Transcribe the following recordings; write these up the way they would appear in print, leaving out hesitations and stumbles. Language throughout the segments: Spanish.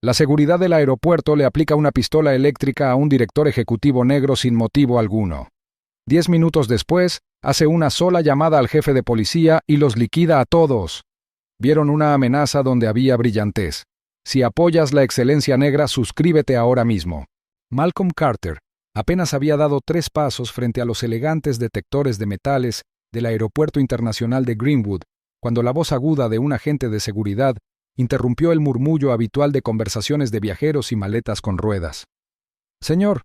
La seguridad del aeropuerto le aplica una pistola eléctrica a un director ejecutivo negro sin motivo alguno. 10 minutos después, hace una sola llamada al jefe de policía y los liquida a todos. Vieron una amenaza donde había brillantez. Si apoyas la excelencia negra, suscríbete ahora mismo. Malcolm Carter apenas había dado 3 pasos frente a los elegantes detectores de metales del Aeropuerto Internacional de Greenwood, cuando la voz aguda de un agente de seguridad interrumpió el murmullo habitual de conversaciones de viajeros y maletas con ruedas. «Señor,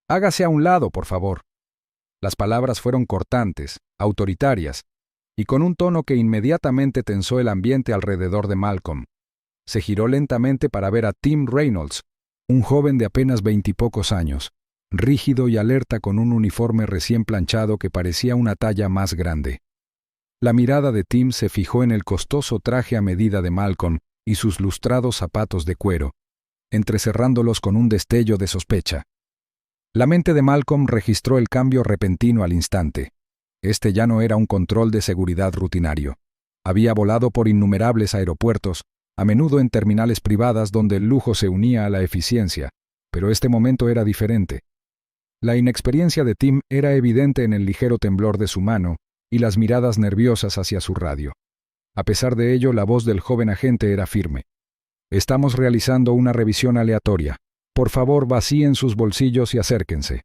hágase a un lado, por favor». Las palabras fueron cortantes, autoritarias, y con un tono que inmediatamente tensó el ambiente alrededor de Malcolm. Se giró lentamente para ver a Tim Reynolds, un joven de apenas 20 y pocos años, rígido y alerta con un uniforme recién planchado que parecía una talla más grande. La mirada de Tim se fijó en el costoso traje a medida de Malcolm y sus lustrados zapatos de cuero, entrecerrándolos con un destello de sospecha. La mente de Malcolm registró el cambio repentino al instante. Este ya no era un control de seguridad rutinario. Había volado por innumerables aeropuertos, a menudo en terminales privadas donde el lujo se unía a la eficiencia, pero este momento era diferente. La inexperiencia de Tim era evidente en el ligero temblor de su mano y las miradas nerviosas hacia su radio. A pesar de ello, la voz del joven agente era firme. «Estamos realizando una revisión aleatoria. Por favor, vacíen sus bolsillos y acérquense».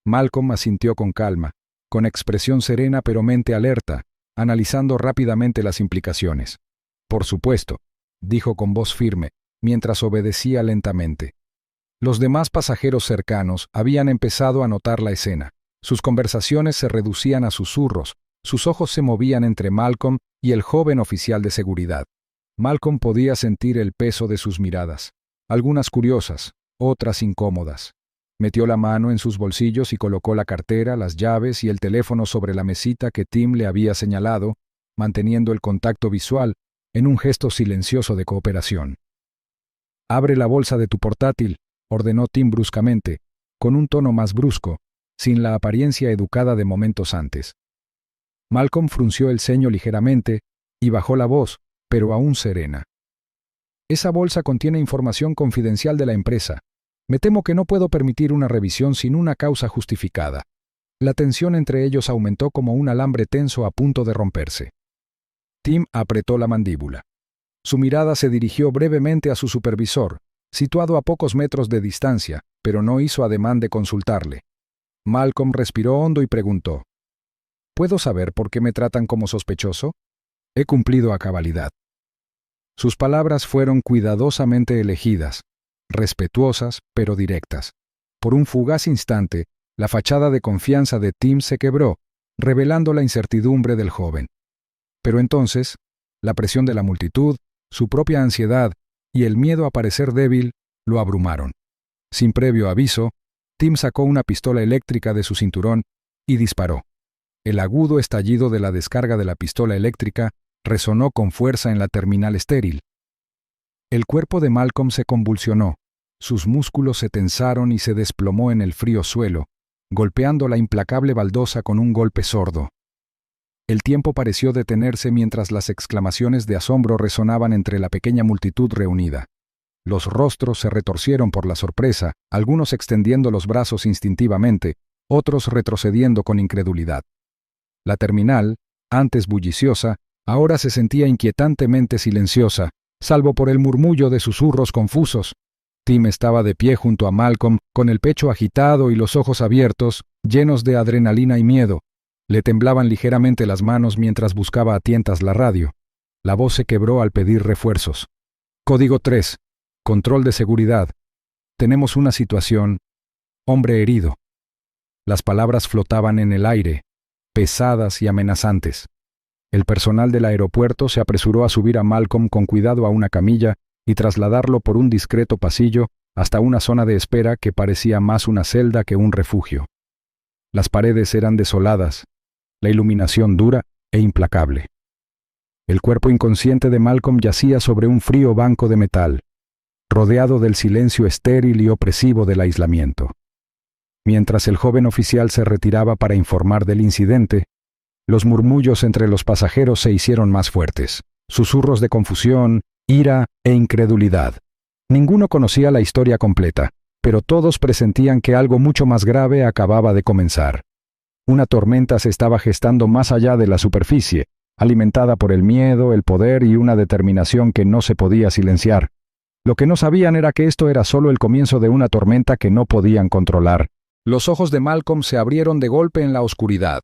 Malcolm asintió con calma, con expresión serena pero mente alerta, analizando rápidamente las implicaciones. «Por supuesto», dijo con voz firme, mientras obedecía lentamente. Los demás pasajeros cercanos habían empezado a notar la escena. Sus conversaciones se reducían a susurros, sus ojos se movían entre Malcolm y el joven oficial de seguridad. Malcolm podía sentir el peso de sus miradas, algunas curiosas, otras incómodas. Metió la mano en sus bolsillos y colocó la cartera, las llaves y el teléfono sobre la mesita que Tim le había señalado, manteniendo el contacto visual en un gesto silencioso de cooperación. «Abre la bolsa de tu portátil», ordenó Tim bruscamente, con un tono más brusco, sin la apariencia educada de momentos antes. Malcolm frunció el ceño ligeramente y bajó la voz, pero aún serena. «Esa bolsa contiene información confidencial de la empresa. Me temo que no puedo permitir una revisión sin una causa justificada». La tensión entre ellos aumentó como un alambre tenso a punto de romperse. Tim apretó la mandíbula. Su mirada se dirigió brevemente a su supervisor, situado a pocos metros de distancia, pero no hizo ademán de consultarle. Malcolm respiró hondo y preguntó: «¿Puedo saber por qué me tratan como sospechoso? He cumplido a cabalidad». Sus palabras fueron cuidadosamente elegidas, respetuosas pero directas. Por un fugaz instante, la fachada de confianza de Tim se quebró, revelando la incertidumbre del joven. Pero entonces, la presión de la multitud, su propia ansiedad y el miedo a parecer débil lo abrumaron. Sin previo aviso, Tim sacó una pistola eléctrica de su cinturón y disparó. El agudo estallido de la descarga de la pistola eléctrica resonó con fuerza en la terminal estéril. El cuerpo de Malcolm se convulsionó, sus músculos se tensaron y se desplomó en el frío suelo, golpeando la implacable baldosa con un golpe sordo. El tiempo pareció detenerse mientras las exclamaciones de asombro resonaban entre la pequeña multitud reunida. Los rostros se retorcieron por la sorpresa, algunos extendiendo los brazos instintivamente, otros retrocediendo con incredulidad. La terminal, antes bulliciosa, ahora se sentía inquietantemente silenciosa, salvo por el murmullo de susurros confusos. Tim estaba de pie junto a Malcolm, con el pecho agitado y los ojos abiertos, llenos de adrenalina y miedo. Le temblaban ligeramente las manos mientras buscaba a tientas la radio. La voz se quebró al pedir refuerzos. «Código 3. Control de seguridad. Tenemos una situación. Hombre herido». Las palabras flotaban en el aire, pesadas y amenazantes. El personal del aeropuerto se apresuró a subir a Malcolm con cuidado a una camilla y trasladarlo por un discreto pasillo hasta una zona de espera que parecía más una celda que un refugio. Las paredes eran desoladas, la iluminación dura e implacable. El cuerpo inconsciente de Malcolm yacía sobre un frío banco de metal, rodeado del silencio estéril y opresivo del aislamiento. Mientras el joven oficial se retiraba para informar del incidente, los murmullos entre los pasajeros se hicieron más fuertes, susurros de confusión, ira e incredulidad. Ninguno conocía la historia completa, pero todos presentían que algo mucho más grave acababa de comenzar. Una tormenta se estaba gestando más allá de la superficie, alimentada por el miedo, el poder y una determinación que no se podía silenciar. Lo que no sabían era que esto era solo el comienzo de una tormenta que no podían controlar. Los ojos de Malcolm se abrieron de golpe en la oscuridad.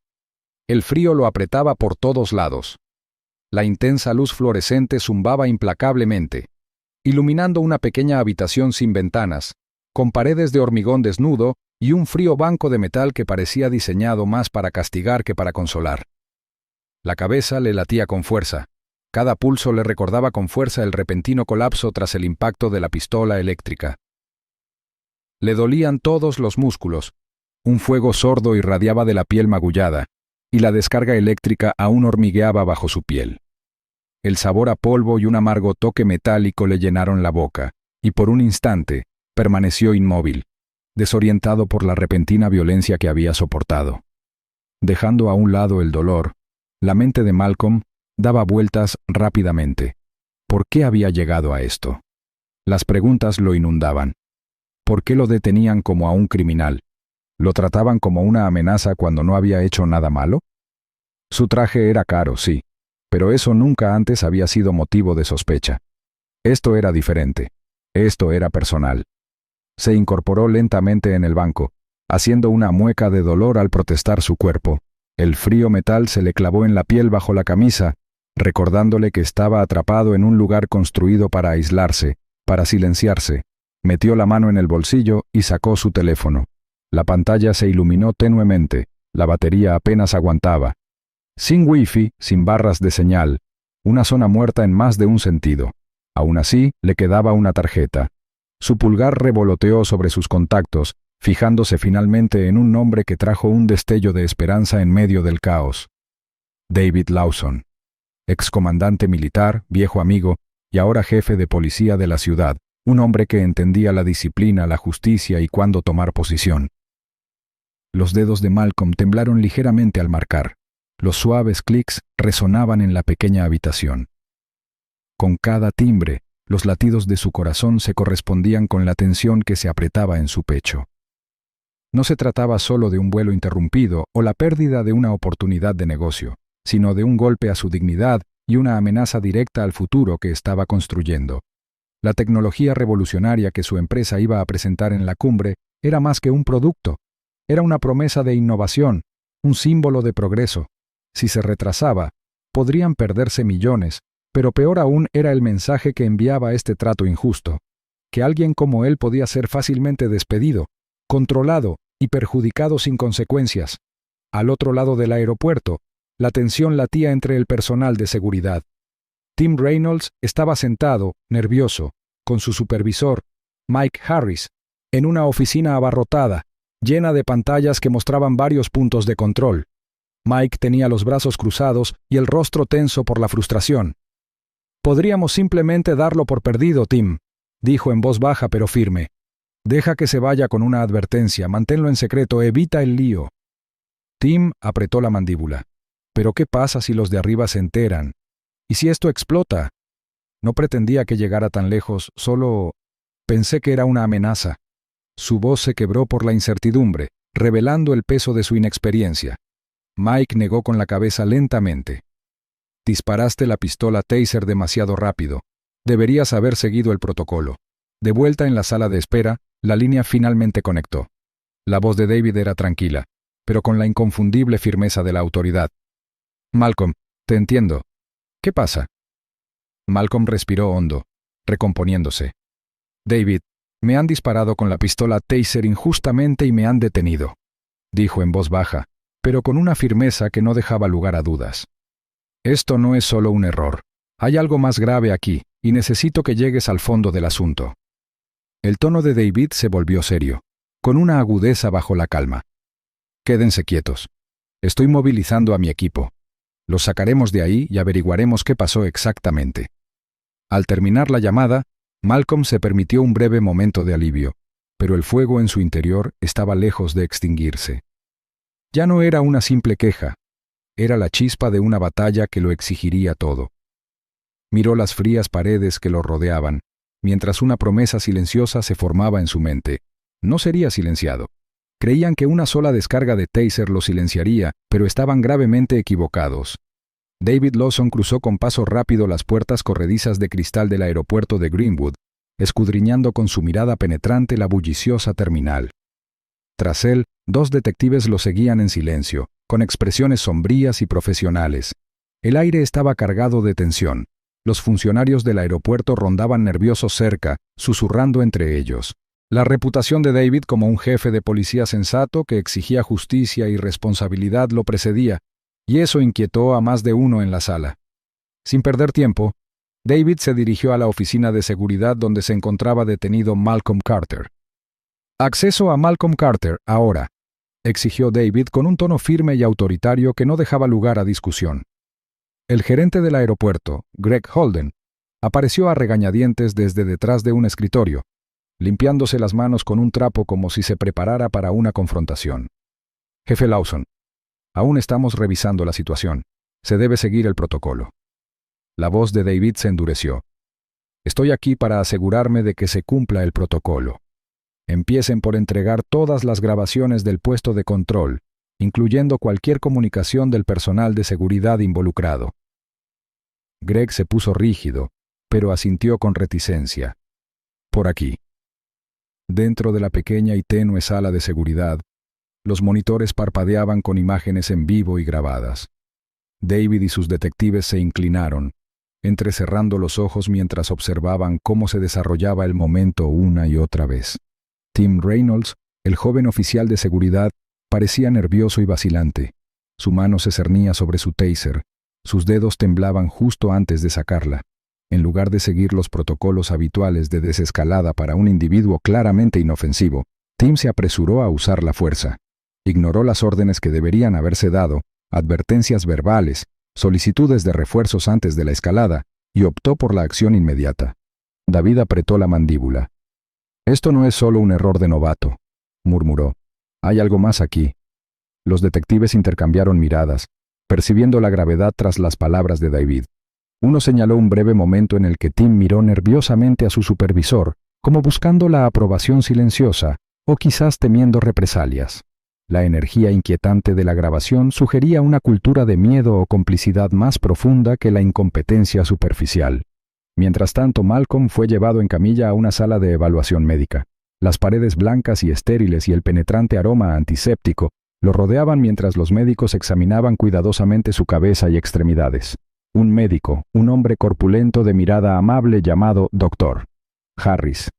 El frío lo apretaba por todos lados. La intensa luz fluorescente zumbaba implacablemente, iluminando una pequeña habitación sin ventanas, con paredes de hormigón desnudo y un frío banco de metal que parecía diseñado más para castigar que para consolar. La cabeza le latía con fuerza. Cada pulso le recordaba con fuerza el repentino colapso tras el impacto de la pistola eléctrica. Le dolían todos los músculos. Un fuego sordo irradiaba de la piel magullada, y la descarga eléctrica aún hormigueaba bajo su piel. El sabor a polvo y un amargo toque metálico le llenaron la boca, y por un instante permaneció inmóvil, desorientado por la repentina violencia que había soportado. Dejando a un lado el dolor, la mente de Malcolm daba vueltas rápidamente. ¿Por qué había llegado a esto? Las preguntas lo inundaban. ¿Por qué lo detenían como a un criminal? ¿Lo trataban como una amenaza cuando no había hecho nada malo? Su traje era caro, sí, pero eso nunca antes había sido motivo de sospecha. Esto era diferente. Esto era personal. Se incorporó lentamente en el banco, haciendo una mueca de dolor al protestar su cuerpo. El frío metal se le clavó en la piel bajo la camisa, recordándole que estaba atrapado en un lugar construido para aislarse, para silenciarse. Metió la mano en el bolsillo y sacó su teléfono. La pantalla se iluminó tenuemente, la batería apenas aguantaba. Sin wifi, sin barras de señal, una zona muerta en más de un sentido. Aún así, le quedaba una tarjeta. Su pulgar revoloteó sobre sus contactos, fijándose finalmente en un nombre que trajo un destello de esperanza en medio del caos. David Lawson, excomandante militar, viejo amigo, y ahora jefe de policía de la ciudad, un hombre que entendía la disciplina, la justicia y cuándo tomar posición. Los dedos de Malcolm temblaron ligeramente al marcar. Los suaves clics resonaban en la pequeña habitación. Con cada timbre, los latidos de su corazón se correspondían con la tensión que se apretaba en su pecho. No se trataba solo de un vuelo interrumpido o la pérdida de una oportunidad de negocio, sino de un golpe a su dignidad y una amenaza directa al futuro que estaba construyendo. La tecnología revolucionaria que su empresa iba a presentar en la cumbre era más que un producto, era una promesa de innovación, un símbolo de progreso. Si se retrasaba, podrían perderse millones, pero peor aún era el mensaje que enviaba este trato injusto, que alguien como él podía ser fácilmente despedido, controlado y perjudicado sin consecuencias. Al otro lado del aeropuerto, la tensión latía entre el personal de seguridad. Tim Reynolds estaba sentado, nervioso, con su supervisor, Mike Harris, en una oficina abarrotada, llena de pantallas que mostraban varios puntos de control. Mike tenía los brazos cruzados y el rostro tenso por la frustración. «Podríamos simplemente darlo por perdido, Tim», dijo en voz baja pero firme. «Deja que se vaya con una advertencia, manténlo en secreto, evita el lío». Tim apretó la mandíbula. «¿Pero qué pasa si los de arriba se enteran? ¿Y si esto explota?» No pretendía que llegara tan lejos, solo pensé que era una amenaza. Su voz se quebró por la incertidumbre, revelando el peso de su inexperiencia. Mike negó con la cabeza lentamente. «Disparaste la pistola Taser demasiado rápido. Deberías haber seguido el protocolo». De vuelta en la sala de espera, la línea finalmente conectó. La voz de David era tranquila, pero con la inconfundible firmeza de la autoridad. «Malcolm, te entiendo. ¿Qué pasa?» Malcolm respiró hondo, recomponiéndose. «David, me han disparado con la pistola Taser injustamente y me han detenido», dijo en voz baja, pero con una firmeza que no dejaba lugar a dudas. «Esto no es solo un error. Hay algo más grave aquí, y necesito que llegues al fondo del asunto». El tono de David se volvió serio, con una agudeza bajo la calma. «Quédense quietos. Estoy movilizando a mi equipo. Los sacaremos de ahí y averiguaremos qué pasó exactamente». Al terminar la llamada, Malcolm se permitió un breve momento de alivio, pero el fuego en su interior estaba lejos de extinguirse. Ya no era una simple queja, era la chispa de una batalla que lo exigiría todo. Miró las frías paredes que lo rodeaban, mientras una promesa silenciosa se formaba en su mente. No sería silenciado. Creían que una sola descarga de taser lo silenciaría, pero estaban gravemente equivocados. David Lawson cruzó con paso rápido las puertas corredizas de cristal del aeropuerto de Greenwood, escudriñando con su mirada penetrante la bulliciosa terminal. Tras él, 2 detectives lo seguían en silencio, con expresiones sombrías y profesionales. El aire estaba cargado de tensión. Los funcionarios del aeropuerto rondaban nerviosos cerca, susurrando entre ellos. La reputación de David como un jefe de policía sensato que exigía justicia y responsabilidad lo precedía, y eso inquietó a más de uno en la sala. Sin perder tiempo, David se dirigió a la oficina de seguridad donde se encontraba detenido Malcolm Carter. «Acceso a Malcolm Carter, ahora», exigió David con un tono firme y autoritario que no dejaba lugar a discusión. El gerente del aeropuerto, Greg Holden, apareció a regañadientes desde detrás de un escritorio, limpiándose las manos con un trapo como si se preparara para una confrontación. «Jefe Lawson, aún estamos revisando la situación. Se debe seguir el protocolo». La voz de David se endureció. «Estoy aquí para asegurarme de que se cumpla el protocolo. Empiecen por entregar todas las grabaciones del puesto de control, incluyendo cualquier comunicación del personal de seguridad involucrado». Greg se puso rígido, pero asintió con reticencia. «Por aquí». Dentro de la pequeña y tenue sala de seguridad, los monitores parpadeaban con imágenes en vivo y grabadas. David y sus detectives se inclinaron, entrecerrando los ojos mientras observaban cómo se desarrollaba el momento una y otra vez. Tim Reynolds, el joven oficial de seguridad, parecía nervioso y vacilante. Su mano se cernía sobre su taser, sus dedos temblaban justo antes de sacarla. En lugar de seguir los protocolos habituales de desescalada para un individuo claramente inofensivo, Tim se apresuró a usar la fuerza. Ignoró las órdenes que deberían haberse dado, advertencias verbales, solicitudes de refuerzos antes de la escalada, y optó por la acción inmediata. David apretó la mandíbula. «Esto no es solo un error de novato», murmuró. «Hay algo más aquí». Los detectives intercambiaron miradas, percibiendo la gravedad tras las palabras de David. Uno señaló un breve momento en el que Tim miró nerviosamente a su supervisor, como buscando la aprobación silenciosa, o quizás temiendo represalias. La energía inquietante de la grabación sugería una cultura de miedo o complicidad más profunda que la incompetencia superficial. Mientras tanto, Malcolm fue llevado en camilla a una sala de evaluación médica. Las paredes blancas y estériles y el penetrante aroma antiséptico lo rodeaban mientras los médicos examinaban cuidadosamente su cabeza y extremidades. Un médico, un hombre corpulento de mirada amable llamado Dr. Harris,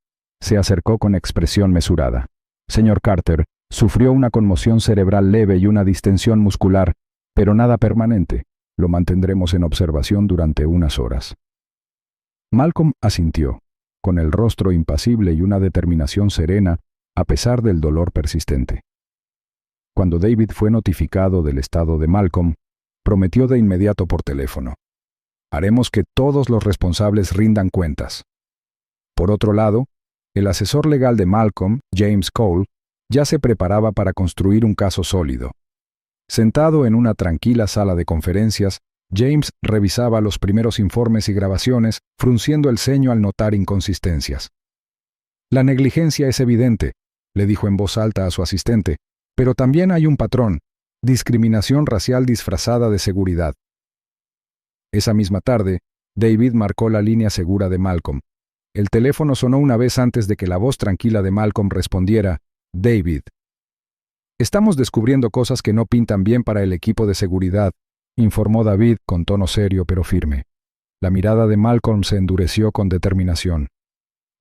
se acercó con expresión mesurada. «Señor Carter, sufrió una conmoción cerebral leve y una distensión muscular, pero nada permanente. Lo mantendremos en observación durante unas horas». Malcolm asintió, con el rostro impasible y una determinación serena, a pesar del dolor persistente. Cuando David fue notificado del estado de Malcolm, prometió de inmediato por teléfono: «Haremos que todos los responsables rindan cuentas». Por otro lado, el asesor legal de Malcolm, James Cole, ya se preparaba para construir un caso sólido. Sentado en una tranquila sala de conferencias, James revisaba los primeros informes y grabaciones, frunciendo el ceño al notar inconsistencias. «La negligencia es evidente», le dijo en voz alta a su asistente, «pero también hay un patrón: discriminación racial disfrazada de seguridad». Esa misma tarde, David marcó la línea segura de Malcolm. El teléfono sonó una vez antes de que la voz tranquila de Malcolm respondiera: «David». «Estamos descubriendo cosas que no pintan bien para el equipo de seguridad», informó David con tono serio pero firme. La mirada de Malcolm se endureció con determinación.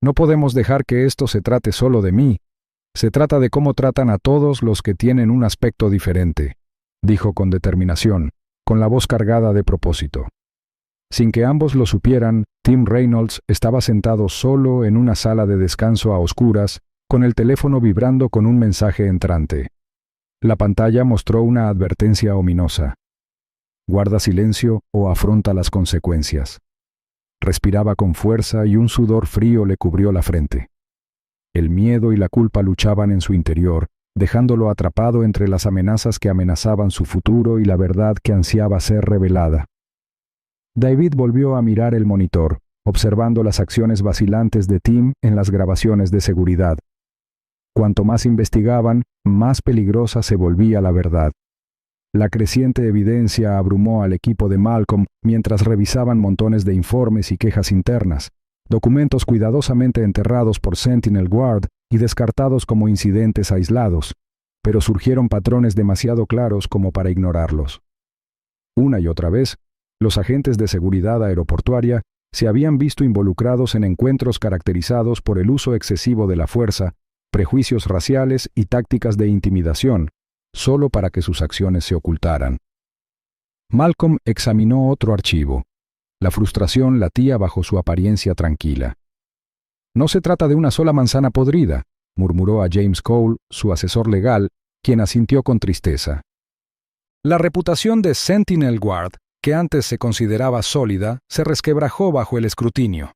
«No podemos dejar que esto se trate solo de mí. Se trata de cómo tratan a todos los que tienen un aspecto diferente», dijo con determinación, con la voz cargada de propósito. Sin que ambos lo supieran, Tim Reynolds estaba sentado solo en una sala de descanso a oscuras, con el teléfono vibrando con un mensaje entrante. La pantalla mostró una advertencia ominosa: «Guarda silencio o afronta las consecuencias». Respiraba con fuerza y un sudor frío le cubrió la frente. El miedo y la culpa luchaban en su interior, dejándolo atrapado entre las amenazas que amenazaban su futuro y la verdad que ansiaba ser revelada. David volvió a mirar el monitor, observando las acciones vacilantes de Tim en las grabaciones de seguridad. Cuanto más investigaban, más peligrosa se volvía la verdad. La creciente evidencia abrumó al equipo de Malcolm mientras revisaban montones de informes y quejas internas, documentos cuidadosamente enterrados por Sentinel Guard y descartados como incidentes aislados, pero surgieron patrones demasiado claros como para ignorarlos. Una y otra vez, los agentes de seguridad aeroportuaria se habían visto involucrados en encuentros caracterizados por el uso excesivo de la fuerza, prejuicios raciales y tácticas de intimidación, solo para que sus acciones se ocultaran. Malcolm examinó otro archivo. La frustración latía bajo su apariencia tranquila. «No se trata de una sola manzana podrida», murmuró a James Cole, su asesor legal, quien asintió con tristeza. La reputación de Sentinel Guard, que antes se consideraba sólida, se resquebrajó bajo el escrutinio.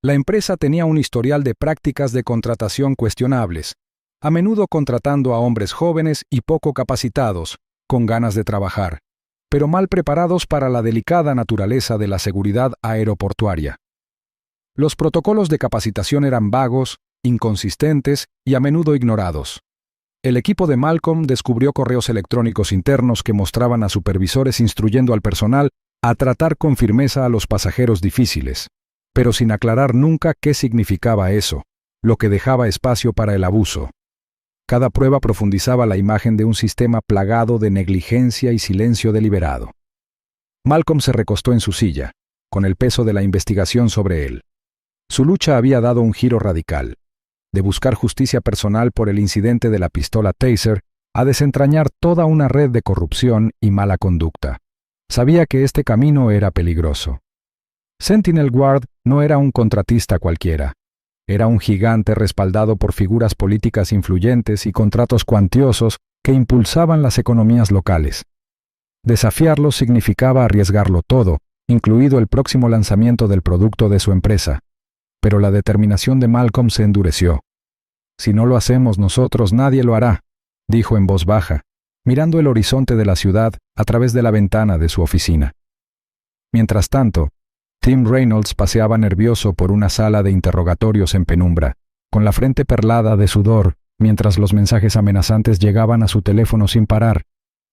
La empresa tenía un historial de prácticas de contratación cuestionables, a menudo contratando a hombres jóvenes y poco capacitados, con ganas de trabajar, pero mal preparados para la delicada naturaleza de la seguridad aeroportuaria. Los protocolos de capacitación eran vagos, inconsistentes y a menudo ignorados. El equipo de Malcolm descubrió correos electrónicos internos que mostraban a supervisores instruyendo al personal a tratar con firmeza a los pasajeros difíciles, pero sin aclarar nunca qué significaba eso, lo que dejaba espacio para el abuso. Cada prueba profundizaba la imagen de un sistema plagado de negligencia y silencio deliberado. Malcolm se recostó en su silla, con el peso de la investigación sobre él. Su lucha había dado un giro radical, de buscar justicia personal por el incidente de la pistola Taser a desentrañar toda una red de corrupción y mala conducta. Sabía que este camino era peligroso. Sentinel Guard no era un contratista cualquiera. Era un gigante respaldado por figuras políticas influyentes y contratos cuantiosos que impulsaban las economías locales. Desafiarlo significaba arriesgarlo todo, incluido el próximo lanzamiento del producto de su empresa. Pero la determinación de Malcolm se endureció. «Si no lo hacemos nosotros, nadie lo hará», dijo en voz baja, mirando el horizonte de la ciudad a través de la ventana de su oficina. Mientras tanto, Tim Reynolds paseaba nervioso por una sala de interrogatorios en penumbra, con la frente perlada de sudor, mientras los mensajes amenazantes llegaban a su teléfono sin parar,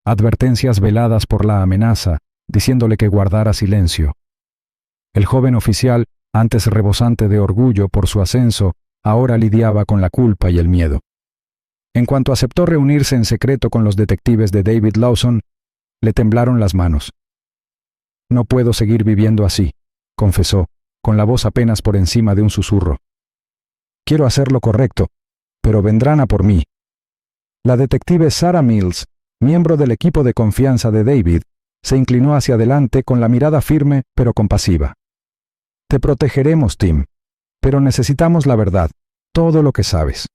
advertencias veladas por la amenaza, diciéndole que guardara silencio. El joven oficial, antes rebosante de orgullo por su ascenso, ahora lidiaba con la culpa y el miedo. En cuanto aceptó reunirse en secreto con los detectives de David Lawson, le temblaron las manos. «No puedo seguir viviendo así», confesó, con la voz apenas por encima de un susurro. «Quiero hacer lo correcto, pero vendrán a por mí». La detective Sarah Mills, miembro del equipo de confianza de David, se inclinó hacia adelante con la mirada firme pero compasiva. «Te protegeremos, Tim, pero necesitamos la verdad, todo lo que sabes».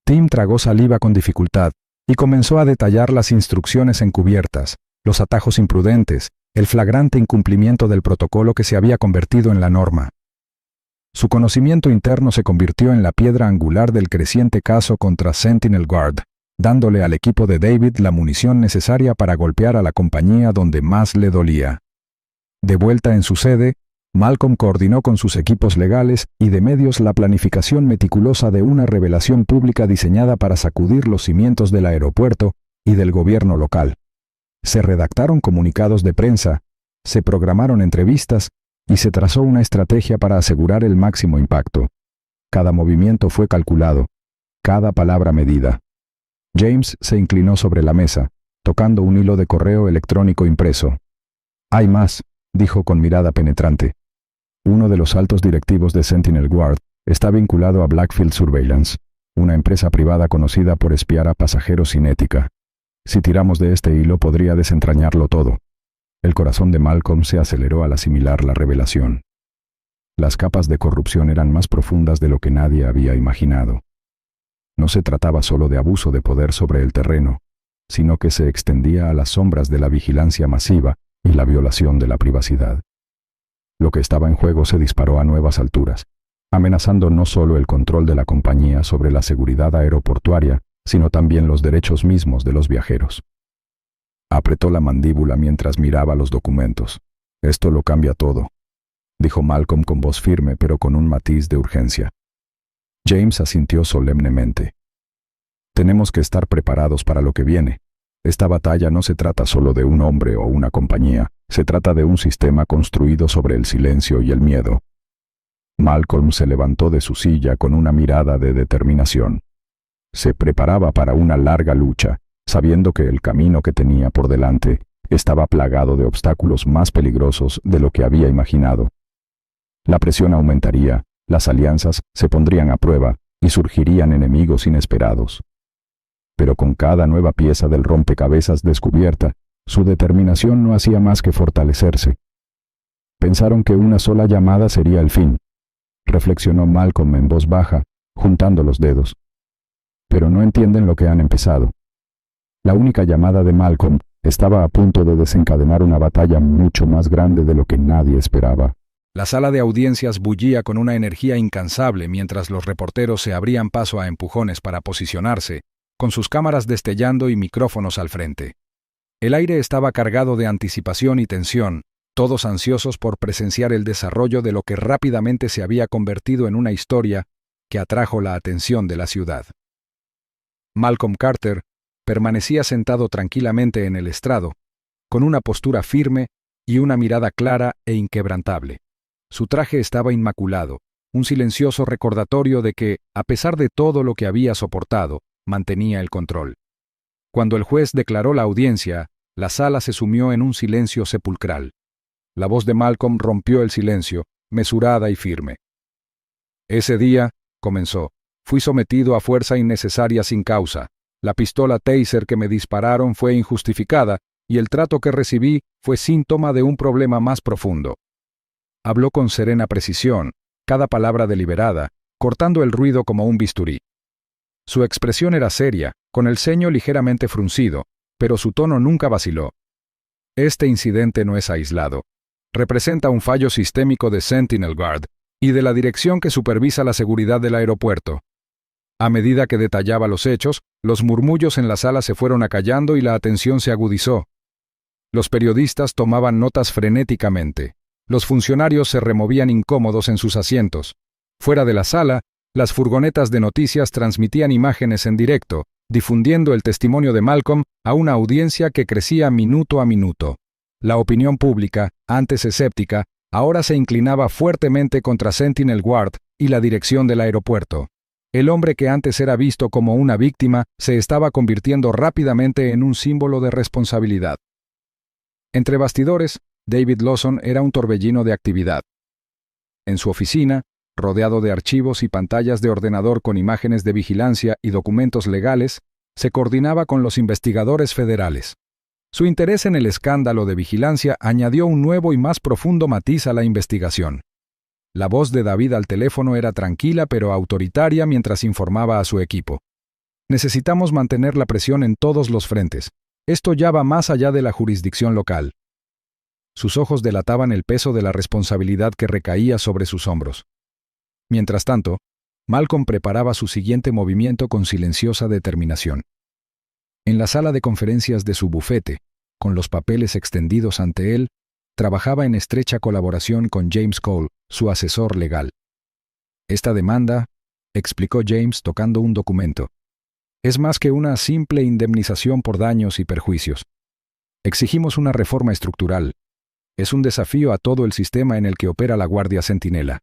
Tim tragó saliva con dificultad y comenzó a detallar las instrucciones encubiertas, los atajos imprudentes, el flagrante incumplimiento del protocolo que se había convertido en la norma. Su conocimiento interno se convirtió en la piedra angular del creciente caso contra Sentinel Guard, dándole al equipo de David la munición necesaria para golpear a la compañía donde más le dolía. De vuelta en su sede, Malcolm coordinó con sus equipos legales y de medios la planificación meticulosa de una revelación pública diseñada para sacudir los cimientos del aeropuerto y del gobierno local. Se redactaron comunicados de prensa, se programaron entrevistas y se trazó una estrategia para asegurar el máximo impacto. Cada movimiento fue calculado, cada palabra medida. James se inclinó sobre la mesa, tocando un hilo de correo electrónico impreso. «Hay más», dijo con mirada penetrante. «Uno de los altos directivos de Sentinel Guard está vinculado a Blackfield Surveillance, una empresa privada conocida por espiar a pasajeros sin ética. Si tiramos de este hilo podría desentrañarlo todo». El corazón de Malcolm se aceleró al asimilar la revelación. Las capas de corrupción eran más profundas de lo que nadie había imaginado. No se trataba solo de abuso de poder sobre el terreno, sino que se extendía a las sombras de la vigilancia masiva y la violación de la privacidad. Lo que estaba en juego se disparó a nuevas alturas, amenazando no solo el control de la compañía sobre la seguridad aeroportuaria, sino también los derechos mismos de los viajeros. Apretó la mandíbula mientras miraba los documentos. «Esto lo cambia todo». dijo Malcolm con voz firme pero con un matiz de urgencia. James asintió solemnemente. Tenemos que estar preparados para lo que viene. Esta batalla no se trata solo de un hombre o una compañía, se trata de un sistema construido sobre el silencio y el miedo. Malcolm se levantó de su silla con una mirada de determinación. Se preparaba para una larga lucha, sabiendo que el camino que tenía por delante estaba plagado de obstáculos más peligrosos de lo que había imaginado. La presión aumentaría, las alianzas se pondrían a prueba y surgirían enemigos inesperados. Pero con cada nueva pieza del rompecabezas descubierta, su determinación no hacía más que fortalecerse. Pensaron que una sola llamada sería el fin, reflexionó Malcolm en voz baja, juntando los dedos. Pero no entienden lo que han empezado. La única llamada de Malcolm estaba a punto de desencadenar una batalla mucho más grande de lo que nadie esperaba. La sala de audiencias bullía con una energía incansable mientras los reporteros se abrían paso a empujones para posicionarse, con sus cámaras destellando y micrófonos al frente. El aire estaba cargado de anticipación y tensión, todos ansiosos por presenciar el desarrollo de lo que rápidamente se había convertido en una historia que atrajo la atención de la ciudad. Malcolm Carter permanecía sentado tranquilamente en el estrado, con una postura firme y una mirada clara e inquebrantable. Su traje estaba inmaculado, un silencioso recordatorio de que, a pesar de todo lo que había soportado, mantenía el control. Cuando el juez declaró la audiencia, la sala se sumió en un silencio sepulcral. La voz de Malcolm rompió el silencio, mesurada y firme. Ese día, comenzó, fui sometido a fuerza innecesaria sin causa. La pistola Taser que me dispararon fue injustificada y el trato que recibí fue síntoma de un problema más profundo. Habló con serena precisión, cada palabra deliberada, cortando el ruido como un bisturí. Su expresión era seria, con el ceño ligeramente fruncido, pero su tono nunca vaciló. Este incidente no es aislado. Representa un fallo sistémico de Sentinel Guard y de la dirección que supervisa la seguridad del aeropuerto. A medida que detallaba los hechos, los murmullos en la sala se fueron acallando y la atención se agudizó. Los periodistas tomaban notas frenéticamente. Los funcionarios se removían incómodos en sus asientos. Fuera de la sala, las furgonetas de noticias transmitían imágenes en directo, difundiendo el testimonio de Malcolm a una audiencia que crecía minuto a minuto. La opinión pública, antes escéptica, ahora se inclinaba fuertemente contra Sentinel Guard y la dirección del aeropuerto. El hombre que antes era visto como una víctima se estaba convirtiendo rápidamente en un símbolo de responsabilidad. Entre bastidores, David Lawson era un torbellino de actividad. En su oficina, rodeado de archivos y pantallas de ordenador con imágenes de vigilancia y documentos legales, se coordinaba con los investigadores federales. Su interés en el escándalo de vigilancia añadió un nuevo y más profundo matiz a la investigación. La voz de David al teléfono era tranquila pero autoritaria mientras informaba a su equipo. Necesitamos mantener la presión en todos los frentes. Esto ya va más allá de la jurisdicción local. Sus ojos delataban el peso de la responsabilidad que recaía sobre sus hombros. Mientras tanto, Malcolm preparaba su siguiente movimiento con silenciosa determinación. En la sala de conferencias de su bufete, con los papeles extendidos ante él, trabajaba en estrecha colaboración con James Cole, su asesor legal. Esta demanda, explicó James tocando un documento, es más que una simple indemnización por daños y perjuicios. Exigimos una reforma estructural. Es un desafío a todo el sistema en el que opera la Guardia Centinela.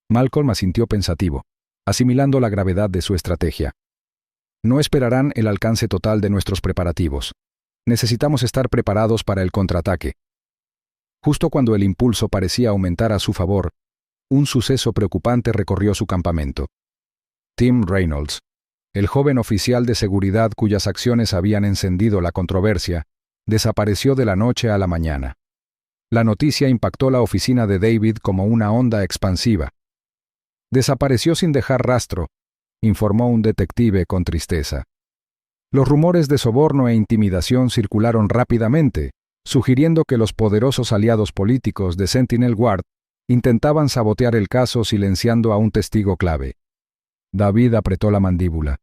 Malcolm asintió pensativo, asimilando la gravedad de su estrategia. No esperarán el alcance total de nuestros preparativos. Necesitamos estar preparados para el contraataque. Justo cuando el impulso parecía aumentar a su favor, un suceso preocupante recorrió su campamento. Tim Reynolds, el joven oficial de seguridad cuyas acciones habían encendido la controversia, desapareció de la noche a la mañana. La noticia impactó la oficina de David como una onda expansiva. Desapareció sin dejar rastro, informó un detective con tristeza. Los rumores de soborno e intimidación circularon rápidamente, sugiriendo que los poderosos aliados políticos de Sentinel Guard intentaban sabotear el caso silenciando a un testigo clave. David apretó la mandíbula.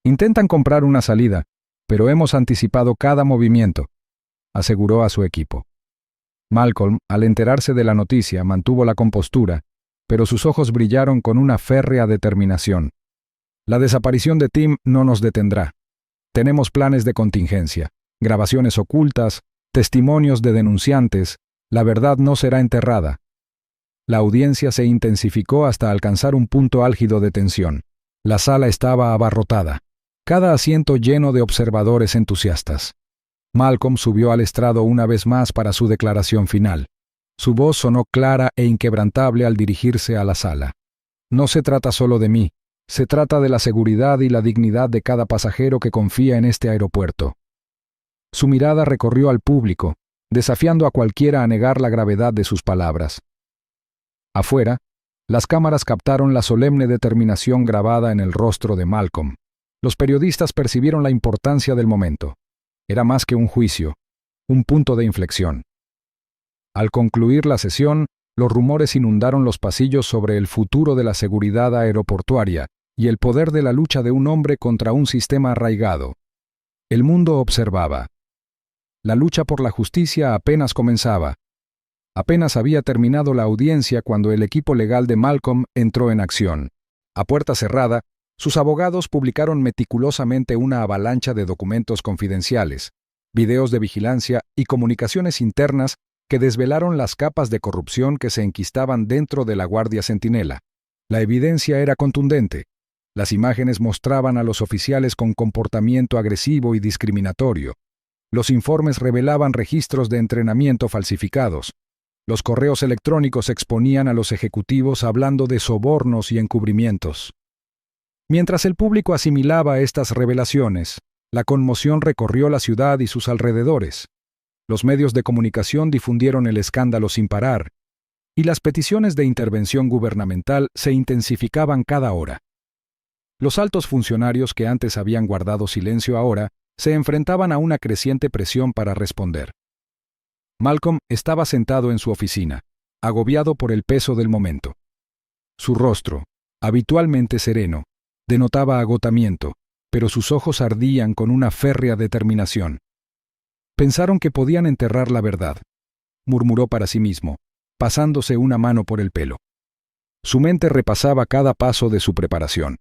Intentan comprar una salida, pero hemos anticipado cada movimiento, aseguró a su equipo. Malcolm, al enterarse de la noticia, mantuvo la compostura, pero sus ojos brillaron con una férrea determinación. La desaparición de Tim no nos detendrá. Tenemos planes de contingencia, grabaciones ocultas, testimonios de denunciantes. La verdad no será enterrada. La audiencia se intensificó hasta alcanzar un punto álgido de tensión. La sala estaba abarrotada, cada asiento lleno de observadores entusiastas. Malcolm subió al estrado una vez más para su declaración final. Su voz sonó clara e inquebrantable al dirigirse a la sala. No se trata solo de mí, se trata de la seguridad y la dignidad de cada pasajero que confía en este aeropuerto. Su mirada recorrió al público, desafiando a cualquiera a negar la gravedad de sus palabras. Afuera, las cámaras captaron la solemne determinación grabada en el rostro de Malcolm. Los periodistas percibieron la importancia del momento. Era más que un juicio, un punto de inflexión. Al concluir la sesión, los rumores inundaron los pasillos sobre el futuro de la seguridad aeroportuaria y el poder de la lucha de un hombre contra un sistema arraigado. El mundo observaba. La lucha por la justicia apenas comenzaba. Apenas había terminado la audiencia cuando el equipo legal de Malcolm entró en acción. A puerta cerrada, sus abogados publicaron meticulosamente una avalancha de documentos confidenciales, videos de vigilancia y comunicaciones internas que desvelaron las capas de corrupción que se enquistaban dentro de la Guardia Centinela. La evidencia era contundente. Las imágenes mostraban a los oficiales con comportamiento agresivo y discriminatorio. Los informes revelaban registros de entrenamiento falsificados. Los correos electrónicos exponían a los ejecutivos hablando de sobornos y encubrimientos. Mientras el público asimilaba estas revelaciones, la conmoción recorrió la ciudad y sus alrededores. Los medios de comunicación difundieron el escándalo sin parar, y las peticiones de intervención gubernamental se intensificaban cada hora. Los altos funcionarios que antes habían guardado silencio ahora se enfrentaban a una creciente presión para responder. Malcolm estaba sentado en su oficina, agobiado por el peso del momento. Su rostro, habitualmente sereno, denotaba agotamiento, pero sus ojos ardían con una férrea determinación. Pensaron que podían enterrar la verdad, murmuró para sí mismo, pasándose una mano por el pelo. Su mente repasaba cada paso de su preparación.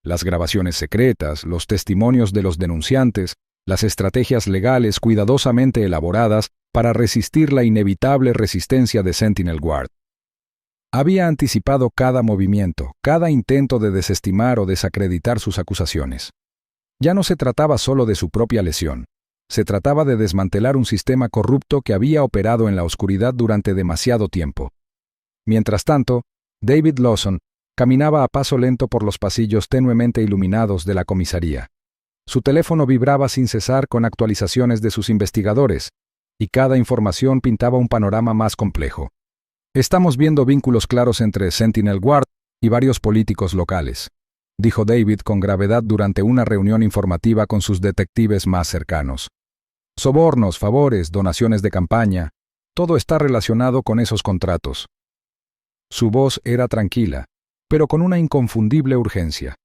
Las grabaciones secretas, los testimonios de los denunciantes, las estrategias legales cuidadosamente elaboradas para resistir la inevitable resistencia de Sentinel Guard. Había anticipado cada movimiento, cada intento de desestimar o desacreditar sus acusaciones. Ya no se trataba solo de su propia lesión. Se trataba de desmantelar un sistema corrupto que había operado en la oscuridad durante demasiado tiempo. Mientras tanto, David Lawson caminaba a paso lento por los pasillos tenuemente iluminados de la comisaría. Su teléfono vibraba sin cesar con actualizaciones de sus investigadores, y cada información pintaba un panorama más complejo. Estamos viendo vínculos claros entre Sentinel Guard y varios políticos locales, dijo David con gravedad durante una reunión informativa con sus detectives más cercanos. Sobornos, favores, donaciones de campaña, todo está relacionado con esos contratos. Su voz era tranquila, pero con una inconfundible urgencia.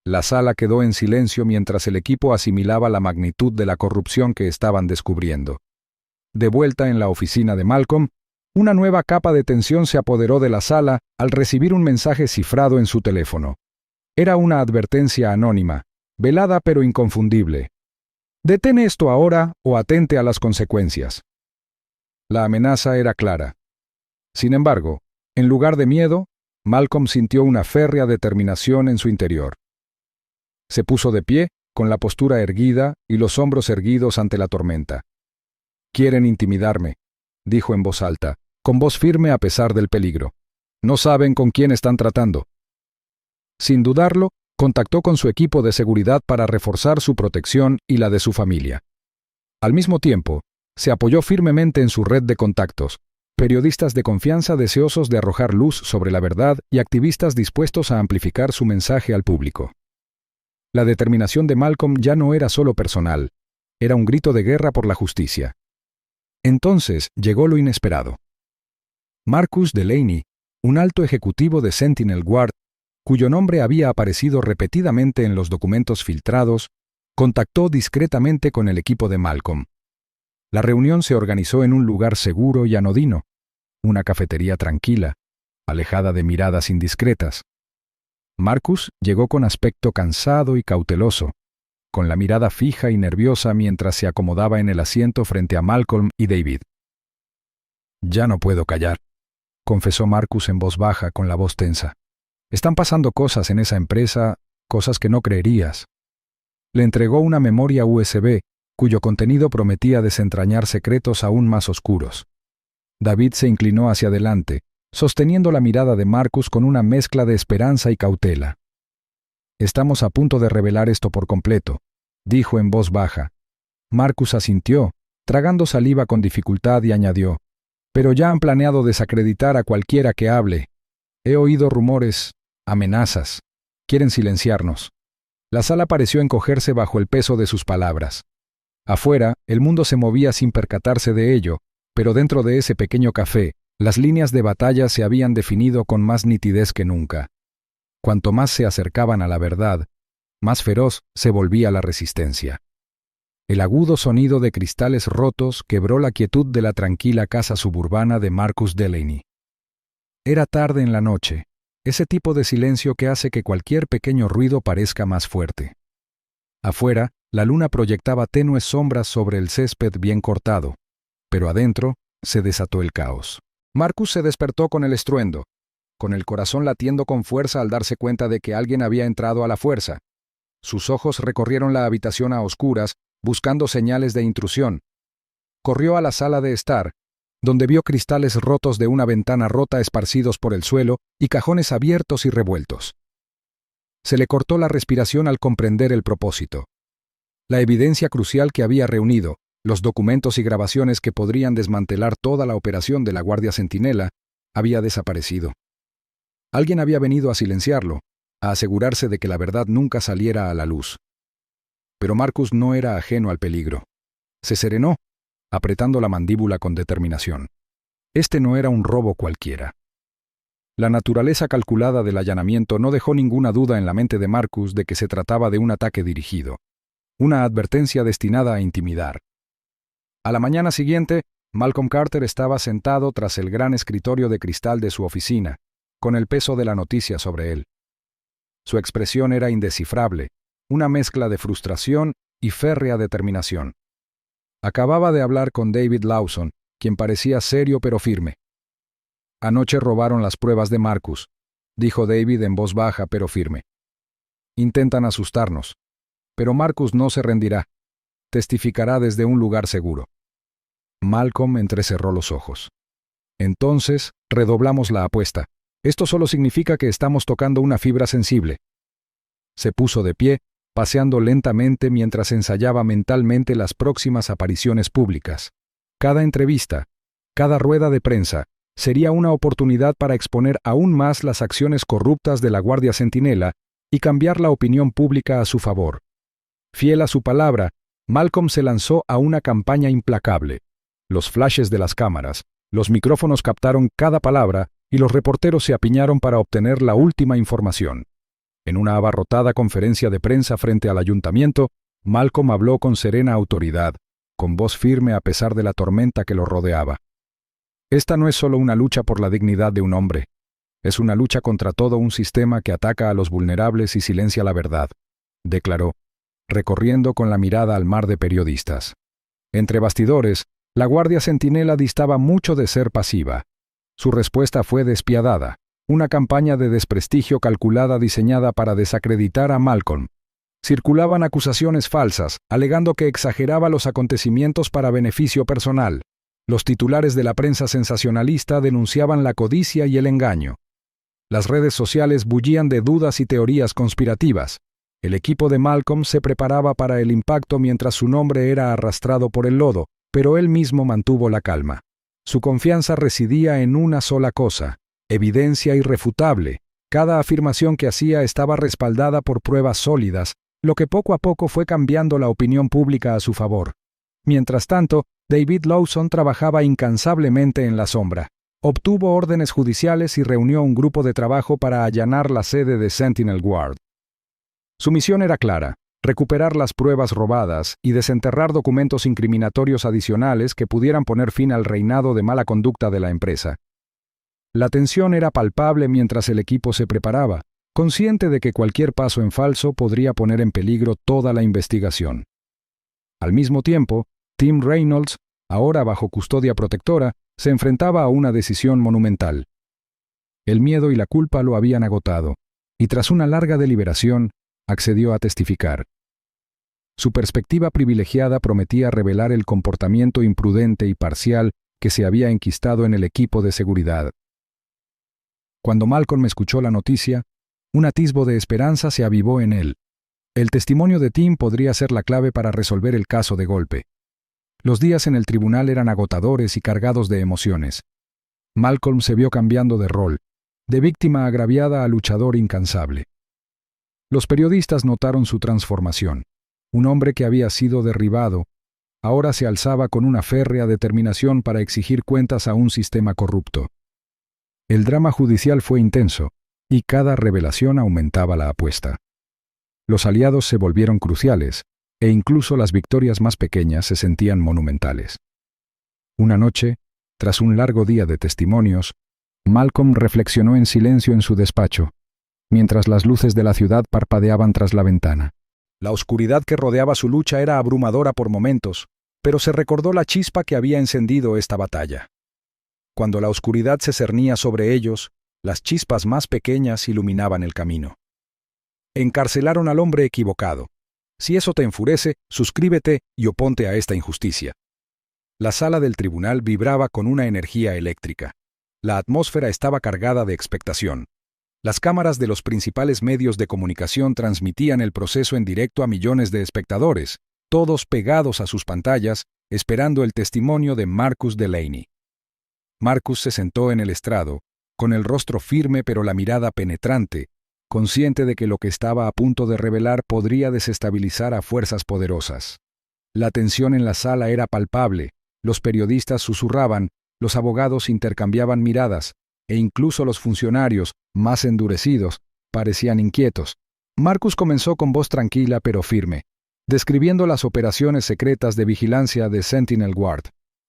La sala quedó en silencio mientras el equipo asimilaba la magnitud de la corrupción que estaban descubriendo. De vuelta en la oficina de Malcolm, una nueva capa de tensión se apoderó de la sala al recibir un mensaje cifrado en su teléfono. Era una advertencia anónima, velada pero inconfundible. «Detén esto ahora o atente a las consecuencias». La amenaza era clara. Sin embargo, en lugar de miedo, Malcolm sintió una férrea determinación en su interior. Se puso de pie, con la postura erguida y los hombros erguidos ante la tormenta. «Quieren intimidarme», dijo en voz alta, con voz firme a pesar del peligro. «No saben con quién están tratando». Sin dudarlo, contactó con su equipo de seguridad para reforzar su protección y la de su familia. Al mismo tiempo, se apoyó firmemente en su red de contactos, periodistas de confianza deseosos de arrojar luz sobre la verdad y activistas dispuestos a amplificar su mensaje al público. La determinación de Malcolm ya no era solo personal, era un grito de guerra por la justicia. Entonces llegó lo inesperado. Marcus Delaney, un alto ejecutivo de Sentinel Guard, cuyo nombre había aparecido repetidamente en los documentos filtrados, contactó discretamente con el equipo de Malcolm. La reunión se organizó en un lugar seguro y anodino, una cafetería tranquila, alejada de miradas indiscretas. Marcus llegó con aspecto cansado y cauteloso, con la mirada fija y nerviosa mientras se acomodaba en el asiento frente a Malcolm y David. «Ya no puedo callar», confesó Marcus en voz baja, con la voz tensa. «Están pasando cosas en esa empresa, cosas que no creerías». Le entregó una memoria USB, cuyo contenido prometía desentrañar secretos aún más oscuros. David se inclinó hacia adelante, sosteniendo la mirada de Marcus con una mezcla de esperanza y cautela. «Estamos a punto de revelar esto por completo», dijo en voz baja. Marcus asintió, tragando saliva con dificultad, y añadió: «Pero ya han planeado desacreditar a cualquiera que hable. He oído rumores, amenazas. Quieren silenciarnos». La sala pareció encogerse bajo el peso de sus palabras. Afuera, el mundo se movía sin percatarse de ello, pero dentro de ese pequeño café, las líneas de batalla se habían definido con más nitidez que nunca. Cuanto más se acercaban a la verdad, más feroz se volvía la resistencia. El agudo sonido de cristales rotos quebró la quietud de la tranquila casa suburbana de Marcus Delaney. Era tarde en la noche, ese tipo de silencio que hace que cualquier pequeño ruido parezca más fuerte. Afuera, la luna proyectaba tenues sombras sobre el césped bien cortado, pero adentro se desató el caos. Marcus se despertó con el estruendo, con el corazón latiendo con fuerza al darse cuenta de que alguien había entrado a la fuerza. Sus ojos recorrieron la habitación a oscuras, buscando señales de intrusión. Corrió a la sala de estar, donde vio cristales rotos de una ventana rota esparcidos por el suelo y cajones abiertos y revueltos. Se le cortó la respiración al comprender el propósito. La evidencia crucial que había reunido, los documentos y grabaciones que podrían desmantelar toda la operación de la Guardia Centinela, había desaparecido. Alguien había venido a silenciarlo, a asegurarse de que la verdad nunca saliera a la luz. Pero Marcus no era ajeno al peligro. Se serenó, apretando la mandíbula con determinación. Este no era un robo cualquiera. La naturaleza calculada del allanamiento no dejó ninguna duda en la mente de Marcus de que se trataba de un ataque dirigido, una advertencia destinada a intimidar. A la mañana siguiente, Malcolm Carter estaba sentado tras el gran escritorio de cristal de su oficina, con el peso de la noticia sobre él. Su expresión era indescifrable, una mezcla de frustración y férrea determinación. Acababa de hablar con David Lawson, quien parecía serio pero firme. «Anoche robaron las pruebas de Marcus», dijo David en voz baja pero firme. «Intentan asustarnos, pero Marcus no se rendirá. Testificará desde un lugar seguro». Malcolm entrecerró los ojos. «Entonces, redoblamos la apuesta. Esto solo significa que estamos tocando una fibra sensible». Se puso de pie, paseando lentamente mientras ensayaba mentalmente las próximas apariciones públicas. Cada entrevista, cada rueda de prensa, sería una oportunidad para exponer aún más las acciones corruptas de la Guardia Centinela y cambiar la opinión pública a su favor. Fiel a su palabra, Malcolm se lanzó a una campaña implacable. Los flashes de las cámaras, los micrófonos captaron cada palabra y los reporteros se apiñaron para obtener la última información. En una abarrotada conferencia de prensa frente al ayuntamiento, Malcolm habló con serena autoridad, con voz firme a pesar de la tormenta que lo rodeaba. «Esta no es solo una lucha por la dignidad de un hombre. Es una lucha contra todo un sistema que ataca a los vulnerables y silencia la verdad», declaró, recorriendo con la mirada al mar de periodistas. Entre bastidores, la Guardia Centinela distaba mucho de ser pasiva. Su respuesta fue despiadada, una campaña de desprestigio calculada diseñada para desacreditar a Malcolm. Circulaban acusaciones falsas, alegando que exageraba los acontecimientos para beneficio personal. Los titulares de la prensa sensacionalista denunciaban la codicia y el engaño. Las redes sociales bullían de dudas y teorías conspirativas. El equipo de Malcolm se preparaba para el impacto mientras su nombre era arrastrado por el lodo, pero él mismo mantuvo la calma. Su confianza residía en una sola cosa: evidencia irrefutable. Cada afirmación que hacía estaba respaldada por pruebas sólidas, lo que poco a poco fue cambiando la opinión pública a su favor. Mientras tanto, David Lawson trabajaba incansablemente en la sombra. Obtuvo órdenes judiciales y reunió un grupo de trabajo para allanar la sede de Sentinel Guard. Su misión era clara: recuperar las pruebas robadas y desenterrar documentos incriminatorios adicionales que pudieran poner fin al reinado de mala conducta de la empresa. La tensión era palpable mientras el equipo se preparaba, consciente de que cualquier paso en falso podría poner en peligro toda la investigación. Al mismo tiempo, Tim Reynolds, ahora bajo custodia protectora, se enfrentaba a una decisión monumental. El miedo y la culpa lo habían agotado, y tras una larga deliberación, accedió a testificar. Su perspectiva privilegiada prometía revelar el comportamiento imprudente y parcial que se había enquistado en el equipo de seguridad. Cuando Malcolm escuchó la noticia, un atisbo de esperanza se avivó en él. El testimonio de Tim podría ser la clave para resolver el caso de golpe. Los días en el tribunal eran agotadores y cargados de emociones. Malcolm se vio cambiando de rol, de víctima agraviada a luchador incansable. Los periodistas notaron su transformación. Un hombre que había sido derribado, ahora se alzaba con una férrea determinación para exigir cuentas a un sistema corrupto. El drama judicial fue intenso, y cada revelación aumentaba la apuesta. Los aliados se volvieron cruciales, e incluso las victorias más pequeñas se sentían monumentales. Una noche, tras un largo día de testimonios, Malcolm reflexionó en silencio en su despacho, mientras las luces de la ciudad parpadeaban tras la ventana. La oscuridad que rodeaba su lucha era abrumadora por momentos, pero se recordó la chispa que había encendido esta batalla. Cuando la oscuridad se cernía sobre ellos, las chispas más pequeñas iluminaban el camino. Encarcelaron al hombre equivocado. Si eso te enfurece, suscríbete y oponte a esta injusticia. La sala del tribunal vibraba con una energía eléctrica. La atmósfera estaba cargada de expectación. Las cámaras de los principales medios de comunicación transmitían el proceso en directo a millones de espectadores, todos pegados a sus pantallas, esperando el testimonio de Marcus Delaney. Marcus se sentó en el estrado, con el rostro firme pero la mirada penetrante, consciente de que lo que estaba a punto de revelar podría desestabilizar a fuerzas poderosas. La tensión en la sala era palpable, los periodistas susurraban, los abogados intercambiaban miradas, e incluso los funcionarios, más endurecidos, parecían inquietos. Marcus comenzó con voz tranquila pero firme, describiendo las operaciones secretas de vigilancia de Sentinel Guard.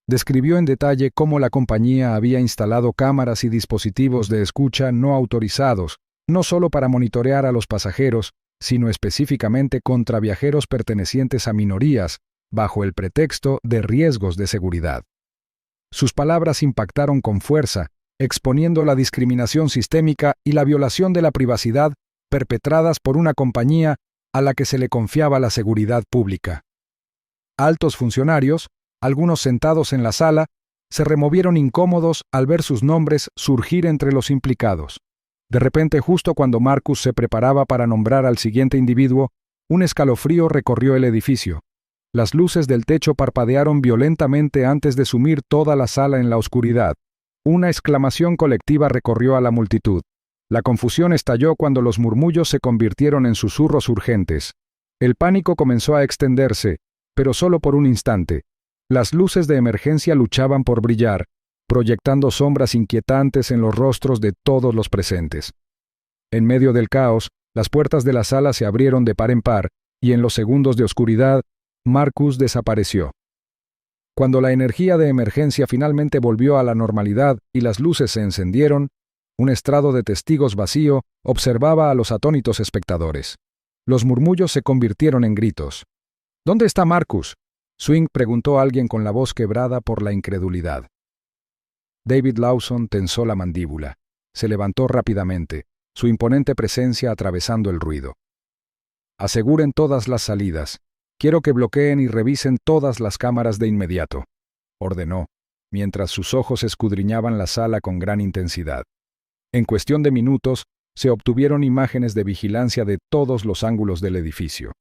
Describió en detalle cómo la compañía había instalado cámaras y dispositivos de escucha no autorizados, no solo para monitorear a los pasajeros, sino específicamente contra viajeros pertenecientes a minorías, bajo el pretexto de riesgos de seguridad. Sus palabras impactaron con fuerza, exponiendo la discriminación sistémica y la violación de la privacidad perpetradas por una compañía a la que se le confiaba la seguridad pública. Altos funcionarios, algunos sentados en la sala, se removieron incómodos al ver sus nombres surgir entre los implicados. De repente, justo cuando Marcus se preparaba para nombrar al siguiente individuo, un escalofrío recorrió el edificio. Las luces del techo parpadearon violentamente antes de sumir toda la sala en la oscuridad. Una exclamación colectiva recorrió a la multitud. La confusión estalló cuando los murmullos se convirtieron en susurros urgentes. El pánico comenzó a extenderse, pero solo por un instante. Las luces de emergencia luchaban por brillar, proyectando sombras inquietantes en los rostros de todos los presentes. En medio del caos, las puertas de la sala se abrieron de par en par, y en los segundos de oscuridad, Marcus desapareció. Cuando la energía de emergencia finalmente volvió a la normalidad y las luces se encendieron, un estrado de testigos vacío observaba a los atónitos espectadores. Los murmullos se convirtieron en gritos. ¿Dónde está Marcus? Swing preguntó a alguien con la voz quebrada por la incredulidad. David Lawson tensó la mandíbula. Se levantó rápidamente, su imponente presencia atravesando el ruido. Aseguren todas las salidas. Quiero que bloqueen y revisen todas las cámaras de inmediato, ordenó, mientras sus ojos escudriñaban la sala con gran intensidad. En cuestión de minutos, se obtuvieron imágenes de vigilancia de todos los ángulos del edificio.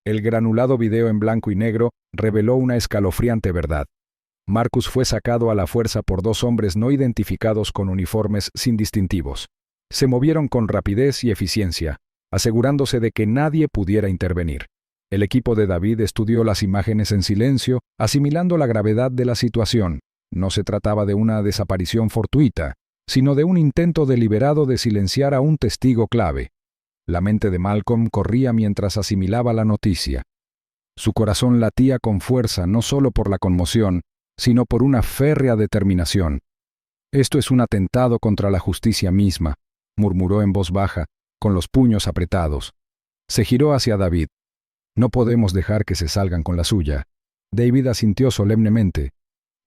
El granulado video en blanco y negro reveló una escalofriante verdad. Marcus fue sacado a la fuerza por dos hombres no identificados con uniformes sin distintivos. Se movieron con rapidez y eficiencia, asegurándose de que nadie pudiera intervenir. El equipo de David estudió las imágenes en silencio, asimilando la gravedad de la situación. No se trataba de una desaparición fortuita, sino de un intento deliberado de silenciar a un testigo clave. La mente de Malcolm corría mientras asimilaba la noticia. Su corazón latía con fuerza no solo por la conmoción, sino por una férrea determinación. «Esto es un atentado contra la justicia misma», murmuró en voz baja, con los puños apretados. Se giró hacia David. «No podemos dejar que se salgan con la suya». David asintió solemnemente.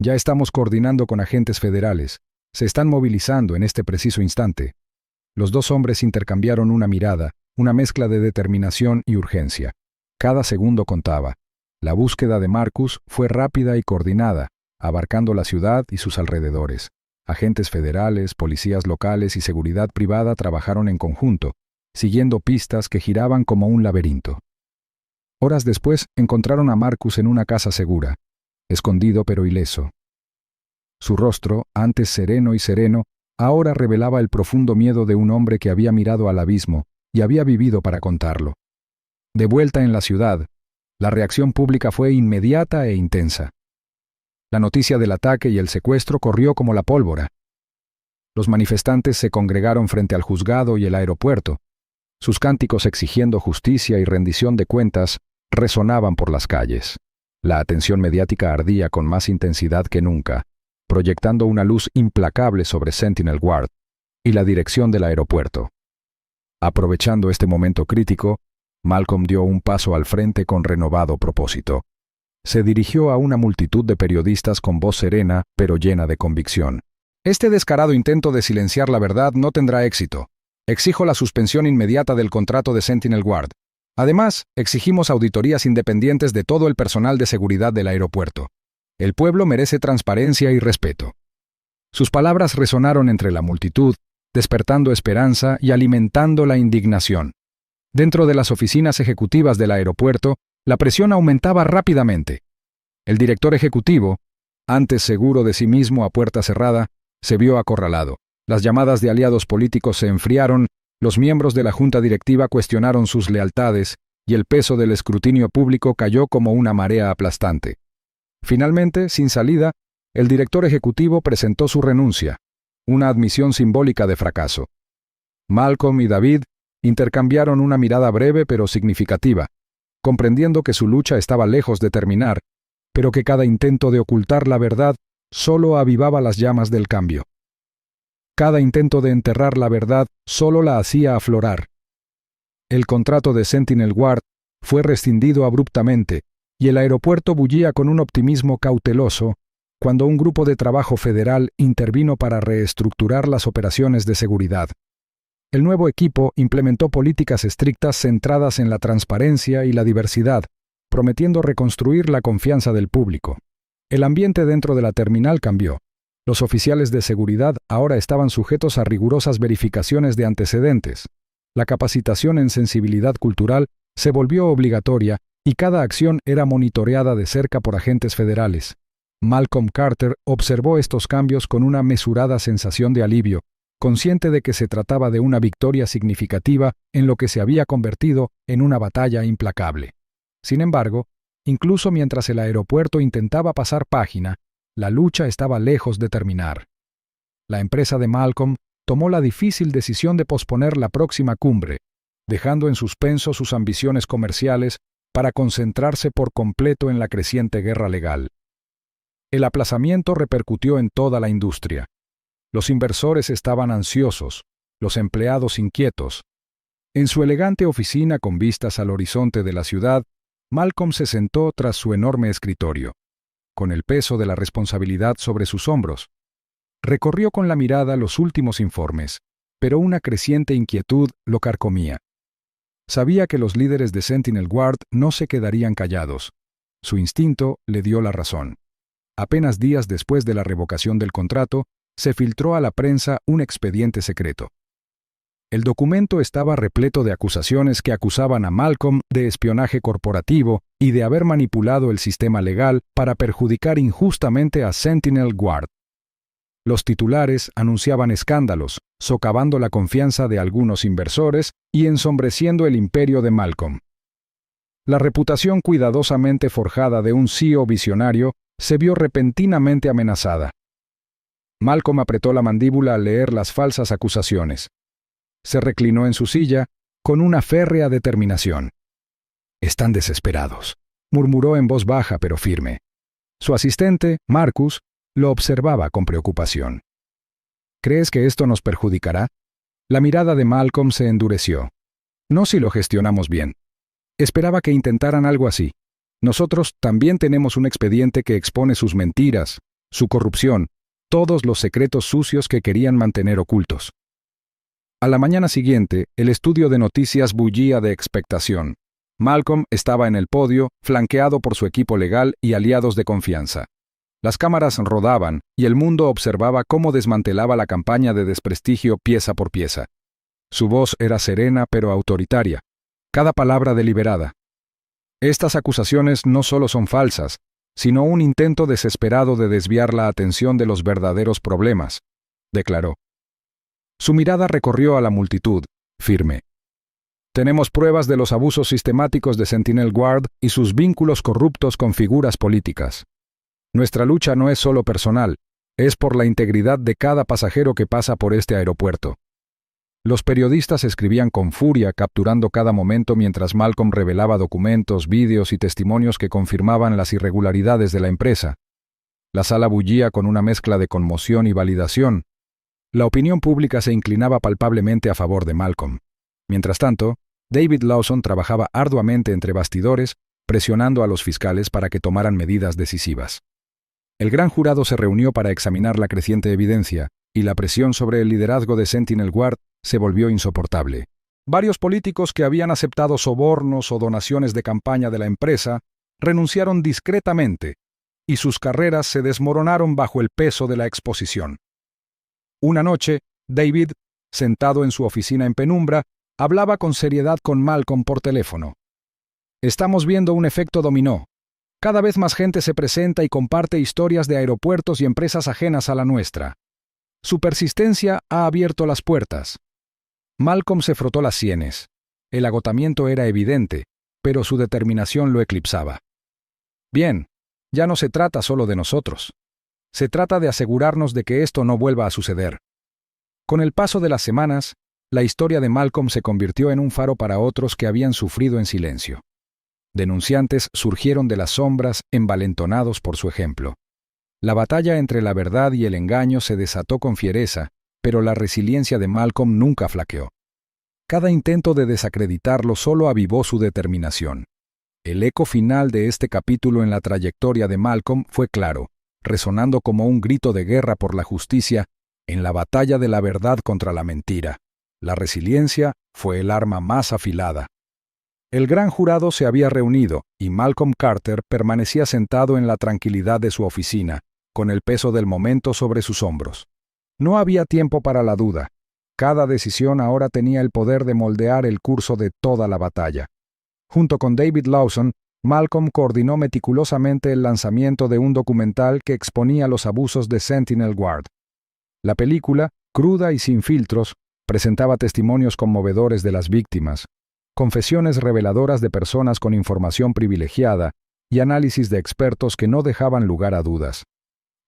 «Ya estamos coordinando con agentes federales. Se están movilizando en este preciso instante». Los dos hombres intercambiaron una mirada, una mezcla de determinación y urgencia. Cada segundo contaba. La búsqueda de Marcus fue rápida y coordinada, abarcando la ciudad y sus alrededores. Agentes federales, policías locales y seguridad privada trabajaron en conjunto, siguiendo pistas que giraban como un laberinto. Horas después encontraron a Marcus en una casa segura, escondido pero ileso. Su rostro, antes sereno y sereno, ahora revelaba el profundo miedo de un hombre que había mirado al abismo y había vivido para contarlo. De vuelta en la ciudad, la reacción pública fue inmediata e intensa. La noticia del ataque y el secuestro corrió como la pólvora. Los manifestantes se congregaron frente al juzgado y el aeropuerto. Sus cánticos exigiendo justicia y rendición de cuentas resonaban por las calles. La atención mediática ardía con más intensidad que nunca, proyectando una luz implacable sobre Sentinel Ward y la dirección del aeropuerto. Aprovechando este momento crítico, Malcolm dio un paso al frente con renovado propósito. Se dirigió a una multitud de periodistas con voz serena, pero llena de convicción. «Este descarado intento de silenciar la verdad no tendrá éxito. Exijo la suspensión inmediata del contrato de Sentinel Ward. Además, exigimos auditorías independientes de todo el personal de seguridad del aeropuerto. El pueblo merece transparencia y respeto». Sus palabras resonaron entre la multitud, despertando esperanza y alimentando la indignación. Dentro de las oficinas ejecutivas del aeropuerto, la presión aumentaba rápidamente. El director ejecutivo, antes seguro de sí mismo a puerta cerrada, se vio acorralado. Las llamadas de aliados políticos se enfriaron, los miembros de la junta directiva cuestionaron sus lealtades y el peso del escrutinio público cayó como una marea aplastante. Finalmente, sin salida, el director ejecutivo presentó su renuncia, una admisión simbólica de fracaso. Malcolm y David intercambiaron una mirada breve pero significativa, comprendiendo que su lucha estaba lejos de terminar, pero que cada intento de ocultar la verdad solo avivaba las llamas del cambio. Cada intento de enterrar la verdad solo la hacía aflorar. El contrato de Sentinel Ward fue rescindido abruptamente y el aeropuerto bullía con un optimismo cauteloso cuando un grupo de trabajo federal intervino para reestructurar las operaciones de seguridad. El nuevo equipo implementó políticas estrictas centradas en la transparencia y la diversidad, prometiendo reconstruir la confianza del público. El ambiente dentro de la terminal cambió. Los oficiales de seguridad ahora estaban sujetos a rigurosas verificaciones de antecedentes. La capacitación en sensibilidad cultural se volvió obligatoria y cada acción era monitoreada de cerca por agentes federales. Malcolm Carter observó estos cambios con una mesurada sensación de alivio, consciente de que se trataba de una victoria significativa en lo que se había convertido en una batalla implacable. Sin embargo, incluso mientras el aeropuerto intentaba pasar página, la lucha estaba lejos de terminar. La empresa de Malcolm tomó la difícil decisión de posponer la próxima cumbre, dejando en suspenso sus ambiciones comerciales para concentrarse por completo en la creciente guerra legal. El aplazamiento repercutió en toda la industria. Los inversores estaban ansiosos, los empleados inquietos. En su elegante oficina con vistas al horizonte de la ciudad, Malcolm se sentó tras su enorme escritorio, con el peso de la responsabilidad sobre sus hombros. Recorrió con la mirada los últimos informes, pero una creciente inquietud lo carcomía. Sabía que los líderes de Sentinel Ward no se quedarían callados. Su instinto le dio la razón. Apenas días después de la revocación del contrato, se filtró a la prensa un expediente secreto. El documento estaba repleto de acusaciones que acusaban a Malcolm de espionaje corporativo y de haber manipulado el sistema legal para perjudicar injustamente a Sentinel Ward. Los titulares anunciaban escándalos, socavando la confianza de algunos inversores y ensombreciendo el imperio de Malcolm. La reputación cuidadosamente forjada de un CEO visionario se vio repentinamente amenazada. Malcolm apretó la mandíbula al leer las falsas acusaciones. Se reclinó en su silla, con una férrea determinación. «Están desesperados», murmuró en voz baja pero firme. Su asistente, Marcus, lo observaba con preocupación. «¿Crees que esto nos perjudicará?» La mirada de Malcolm se endureció. «No si lo gestionamos bien. Esperaba que intentaran algo así. Nosotros también tenemos un expediente que expone sus mentiras, su corrupción, todos los secretos sucios que querían mantener ocultos». A la mañana siguiente, el estudio de noticias bullía de expectación. Malcolm estaba en el podio, flanqueado por su equipo legal y aliados de confianza. Las cámaras rodaban y el mundo observaba cómo desmantelaba la campaña de desprestigio pieza por pieza. Su voz era serena pero autoritaria, cada palabra deliberada. «Estas acusaciones no solo son falsas, sino un intento desesperado de desviar la atención de los verdaderos problemas», declaró. Su mirada recorrió a la multitud, firme. «Tenemos pruebas de los abusos sistemáticos de Sentinel Guard y sus vínculos corruptos con figuras políticas. Nuestra lucha no es solo personal, es por la integridad de cada pasajero que pasa por este aeropuerto». Los periodistas escribían con furia, capturando cada momento mientras Malcolm revelaba documentos, vídeos y testimonios que confirmaban las irregularidades de la empresa. La sala bullía con una mezcla de conmoción y validación. La opinión pública se inclinaba palpablemente a favor de Malcolm. Mientras tanto, David Lawson trabajaba arduamente entre bastidores, presionando a los fiscales para que tomaran medidas decisivas. El gran jurado se reunió para examinar la creciente evidencia, y la presión sobre el liderazgo de Sentinel Guard se volvió insoportable. Varios políticos que habían aceptado sobornos o donaciones de campaña de la empresa renunciaron discretamente, y sus carreras se desmoronaron bajo el peso de la exposición. Una noche, David, sentado en su oficina en penumbra, hablaba con seriedad con Malcolm por teléfono. «Estamos viendo un efecto dominó. Cada vez más gente se presenta y comparte historias de aeropuertos y empresas ajenas a la nuestra. Su persistencia ha abierto las puertas». Malcolm se frotó las sienes. El agotamiento era evidente, pero su determinación lo eclipsaba. «Bien, ya no se trata solo de nosotros. Se trata de asegurarnos de que esto no vuelva a suceder». Con el paso de las semanas, la historia de Malcolm se convirtió en un faro para otros que habían sufrido en silencio. Denunciantes surgieron de las sombras, envalentonados por su ejemplo. La batalla entre la verdad y el engaño se desató con fiereza, pero la resiliencia de Malcolm nunca flaqueó. Cada intento de desacreditarlo solo avivó su determinación. El eco final de este capítulo en la trayectoria de Malcolm fue claro, resonando como un grito de guerra por la justicia en la batalla de la verdad contra la mentira. La resiliencia fue el arma más afilada. El gran jurado se había reunido y Malcolm Carter permanecía sentado en la tranquilidad de su oficina, con el peso del momento sobre sus hombros. No había tiempo para la duda. Cada decisión ahora tenía el poder de moldear el curso de toda la batalla. Junto con David Lawson, Malcolm coordinó meticulosamente el lanzamiento de un documental que exponía los abusos de Sentinel Guard. La película, cruda y sin filtros, presentaba testimonios conmovedores de las víctimas, confesiones reveladoras de personas con información privilegiada y análisis de expertos que no dejaban lugar a dudas.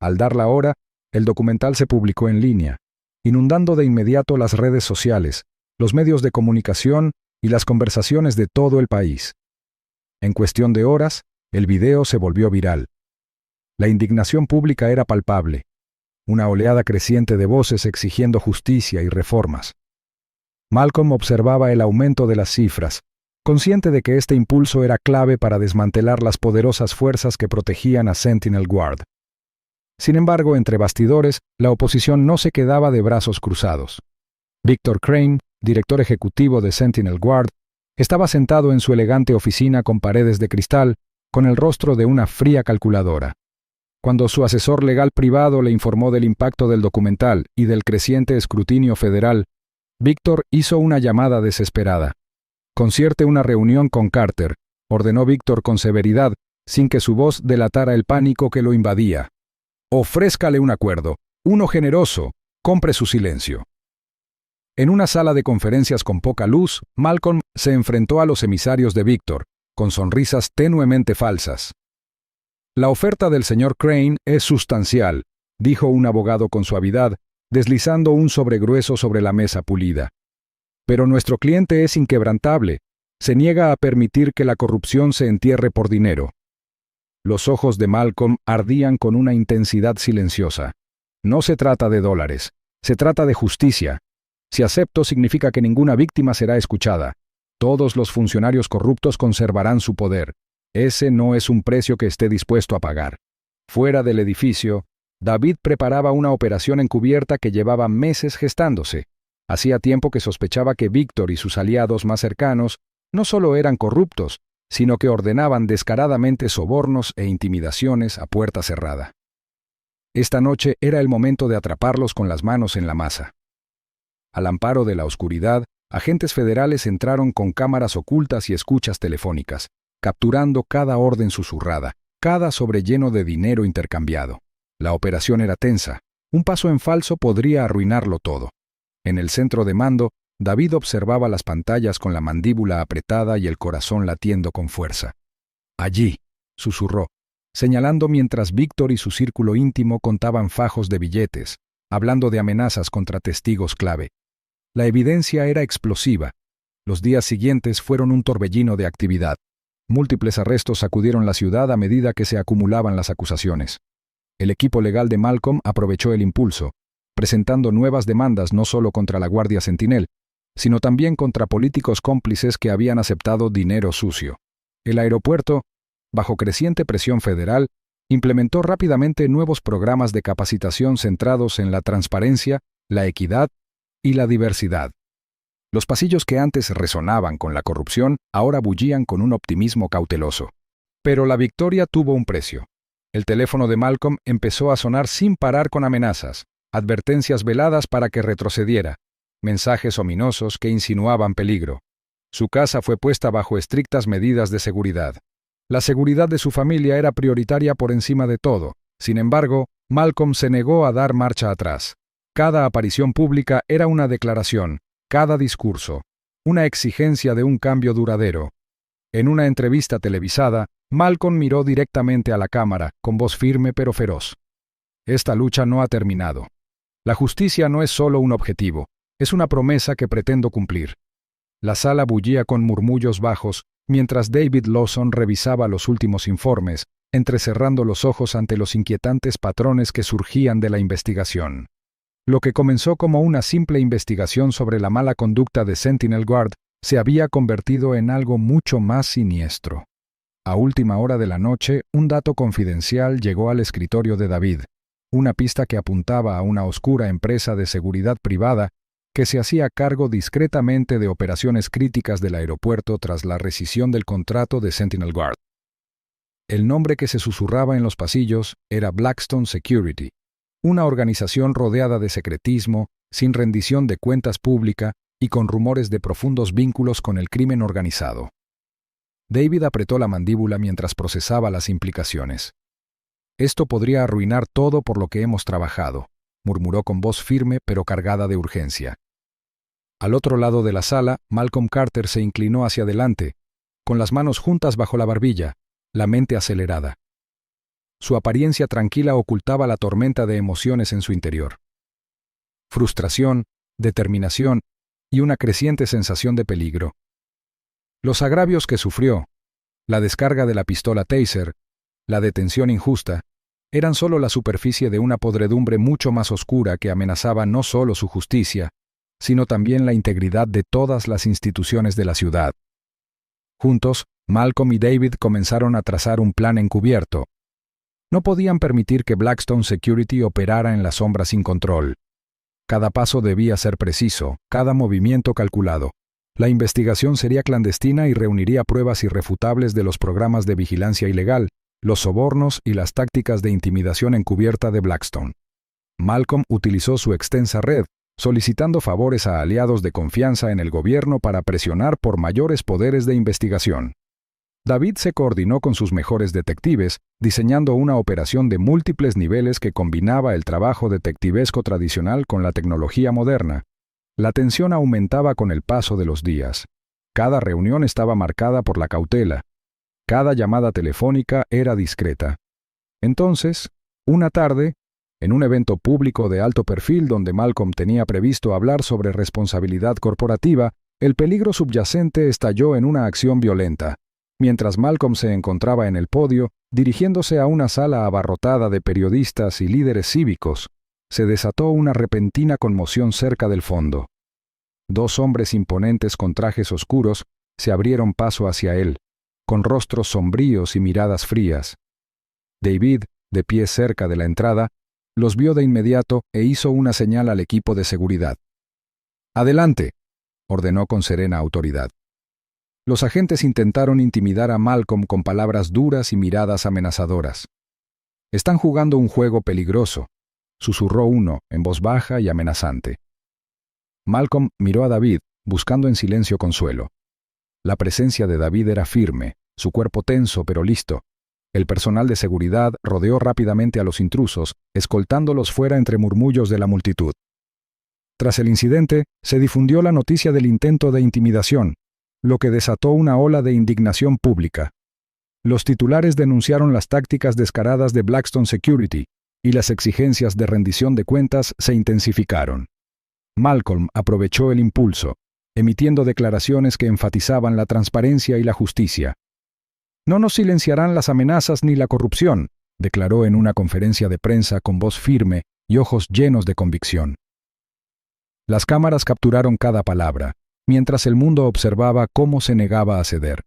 Al dar la hora, el documental se publicó en línea, inundando de inmediato las redes sociales, los medios de comunicación y las conversaciones de todo el país. En cuestión de horas, el video se volvió viral. La indignación pública era palpable, una oleada creciente de voces exigiendo justicia y reformas. Malcolm observaba el aumento de las cifras, consciente de que este impulso era clave para desmantelar las poderosas fuerzas que protegían a Sentinel Guard. Sin embargo, entre bastidores, la oposición no se quedaba de brazos cruzados. Victor Crane, director ejecutivo de Sentinel Guard, estaba sentado en su elegante oficina con paredes de cristal, con el rostro de una fría calculadora. Cuando su asesor legal privado le informó del impacto del documental y del creciente escrutinio federal, Victor hizo una llamada desesperada. «Concierte una reunión con Carter», ordenó Victor con severidad, sin que su voz delatara el pánico que lo invadía. «Ofrézcale un acuerdo, uno generoso, compre su silencio». En una sala de conferencias con poca luz, Malcolm se enfrentó a los emisarios de Victor, con sonrisas tenuemente falsas. «La oferta del señor Crane es sustancial», dijo un abogado con suavidad, deslizando un sobregrueso sobre la mesa pulida. Pero nuestro cliente es inquebrantable. Se niega a permitir que la corrupción se entierre por dinero. Los ojos de Malcolm ardían con una intensidad silenciosa. No se trata de dólares. Se trata de justicia. Si acepto, significa que ninguna víctima será escuchada. Todos los funcionarios corruptos conservarán su poder. Ese no es un precio que esté dispuesto a pagar. Fuera del edificio, David preparaba una operación encubierta que llevaba meses gestándose. Hacía tiempo que sospechaba que Víctor y sus aliados más cercanos no solo eran corruptos, sino que ordenaban descaradamente sobornos e intimidaciones a puerta cerrada. Esta noche era el momento de atraparlos con las manos en la masa. Al amparo de la oscuridad, agentes federales entraron con cámaras ocultas y escuchas telefónicas, capturando cada orden susurrada, cada sobre lleno de dinero intercambiado. La operación era tensa. Un paso en falso podría arruinarlo todo. En el centro de mando, David observaba las pantallas con la mandíbula apretada y el corazón latiendo con fuerza. «Allí», susurró, señalando mientras Víctor y su círculo íntimo contaban fajos de billetes, hablando de amenazas contra testigos clave. La evidencia era explosiva. Los días siguientes fueron un torbellino de actividad. Múltiples arrestos sacudieron la ciudad a medida que se acumulaban las acusaciones. El equipo legal de Malcolm aprovechó el impulso, presentando nuevas demandas no solo contra la Guardia Sentinel, sino también contra políticos cómplices que habían aceptado dinero sucio. El aeropuerto, bajo creciente presión federal, implementó rápidamente nuevos programas de capacitación centrados en la transparencia, la equidad y la diversidad. Los pasillos que antes resonaban con la corrupción ahora bullían con un optimismo cauteloso. Pero la victoria tuvo un precio. El teléfono de Malcolm empezó a sonar sin parar con amenazas, advertencias veladas para que retrocediera, mensajes ominosos que insinuaban peligro. Su casa fue puesta bajo estrictas medidas de seguridad. La seguridad de su familia era prioritaria por encima de todo. Sin embargo, Malcolm se negó a dar marcha atrás. Cada aparición pública era una declaración, cada discurso, una exigencia de un cambio duradero. En una entrevista televisada, Malcolm miró directamente a la cámara, con voz firme pero feroz. Esta lucha no ha terminado. La justicia no es solo un objetivo, es una promesa que pretendo cumplir. La sala bullía con murmullos bajos, mientras David Lawson revisaba los últimos informes, entrecerrando los ojos ante los inquietantes patrones que surgían de la investigación. Lo que comenzó como una simple investigación sobre la mala conducta de Sentinel Guard se había convertido en algo mucho más siniestro. A última hora de la noche, un dato confidencial llegó al escritorio de David, una pista que apuntaba a una oscura empresa de seguridad privada que se hacía cargo discretamente de operaciones críticas del aeropuerto tras la rescisión del contrato de Sentinel Guard. El nombre que se susurraba en los pasillos era Blackstone Security, una organización rodeada de secretismo, sin rendición de cuentas pública y con rumores de profundos vínculos con el crimen organizado. David apretó la mandíbula mientras procesaba las implicaciones. «Esto podría arruinar todo por lo que hemos trabajado», murmuró con voz firme pero cargada de urgencia. Al otro lado de la sala, Malcolm Carter se inclinó hacia adelante, con las manos juntas bajo la barbilla, la mente acelerada. Su apariencia tranquila ocultaba la tormenta de emociones en su interior. Frustración, determinación y una creciente sensación de peligro. Los agravios que sufrió, la descarga de la pistola Taser, la detención injusta, eran solo la superficie de una podredumbre mucho más oscura que amenazaba no solo su justicia, sino también la integridad de todas las instituciones de la ciudad. Juntos, Malcolm y David comenzaron a trazar un plan encubierto. No podían permitir que Blackstone Security operara en la sombra sin control. Cada paso debía ser preciso, cada movimiento calculado. La investigación sería clandestina y reuniría pruebas irrefutables de los programas de vigilancia ilegal, los sobornos y las tácticas de intimidación encubierta de Blackstone. Malcolm utilizó su extensa red, solicitando favores a aliados de confianza en el gobierno para presionar por mayores poderes de investigación. David se coordinó con sus mejores detectives, diseñando una operación de múltiples niveles que combinaba el trabajo detectivesco tradicional con la tecnología moderna. La tensión aumentaba con el paso de los días. Cada reunión estaba marcada por la cautela. Cada llamada telefónica era discreta. Entonces, una tarde, En un evento público de alto perfil donde Malcolm tenía previsto hablar sobre responsabilidad corporativa, el peligro subyacente estalló en una acción violenta. Mientras Malcolm se encontraba en el podio, dirigiéndose a una sala abarrotada de periodistas y líderes cívicos, se desató una repentina conmoción cerca del fondo. Dos hombres imponentes con trajes oscuros se abrieron paso hacia él, con rostros sombríos y miradas frías. David, de pie cerca de la entrada, los vio de inmediato e hizo una señal al equipo de seguridad. «Adelante», ordenó con serena autoridad. Los agentes intentaron intimidar a Malcolm con palabras duras y miradas amenazadoras. «Están jugando un juego peligroso», susurró uno, en voz baja y amenazante. Malcolm miró a David, buscando en silencio consuelo. La presencia de David era firme, su cuerpo tenso pero listo. El personal de seguridad rodeó rápidamente a los intrusos, escoltándolos fuera entre murmullos de la multitud. Tras el incidente, se difundió la noticia del intento de intimidación, lo que desató una ola de indignación pública. Los titulares denunciaron las tácticas descaradas de Blackstone Security, y las exigencias de rendición de cuentas se intensificaron. Malcolm aprovechó el impulso, emitiendo declaraciones que enfatizaban la transparencia y la justicia. «No nos silenciarán las amenazas ni la corrupción», declaró en una conferencia de prensa con voz firme y ojos llenos de convicción. Las cámaras capturaron cada palabra, mientras el mundo observaba cómo se negaba a ceder.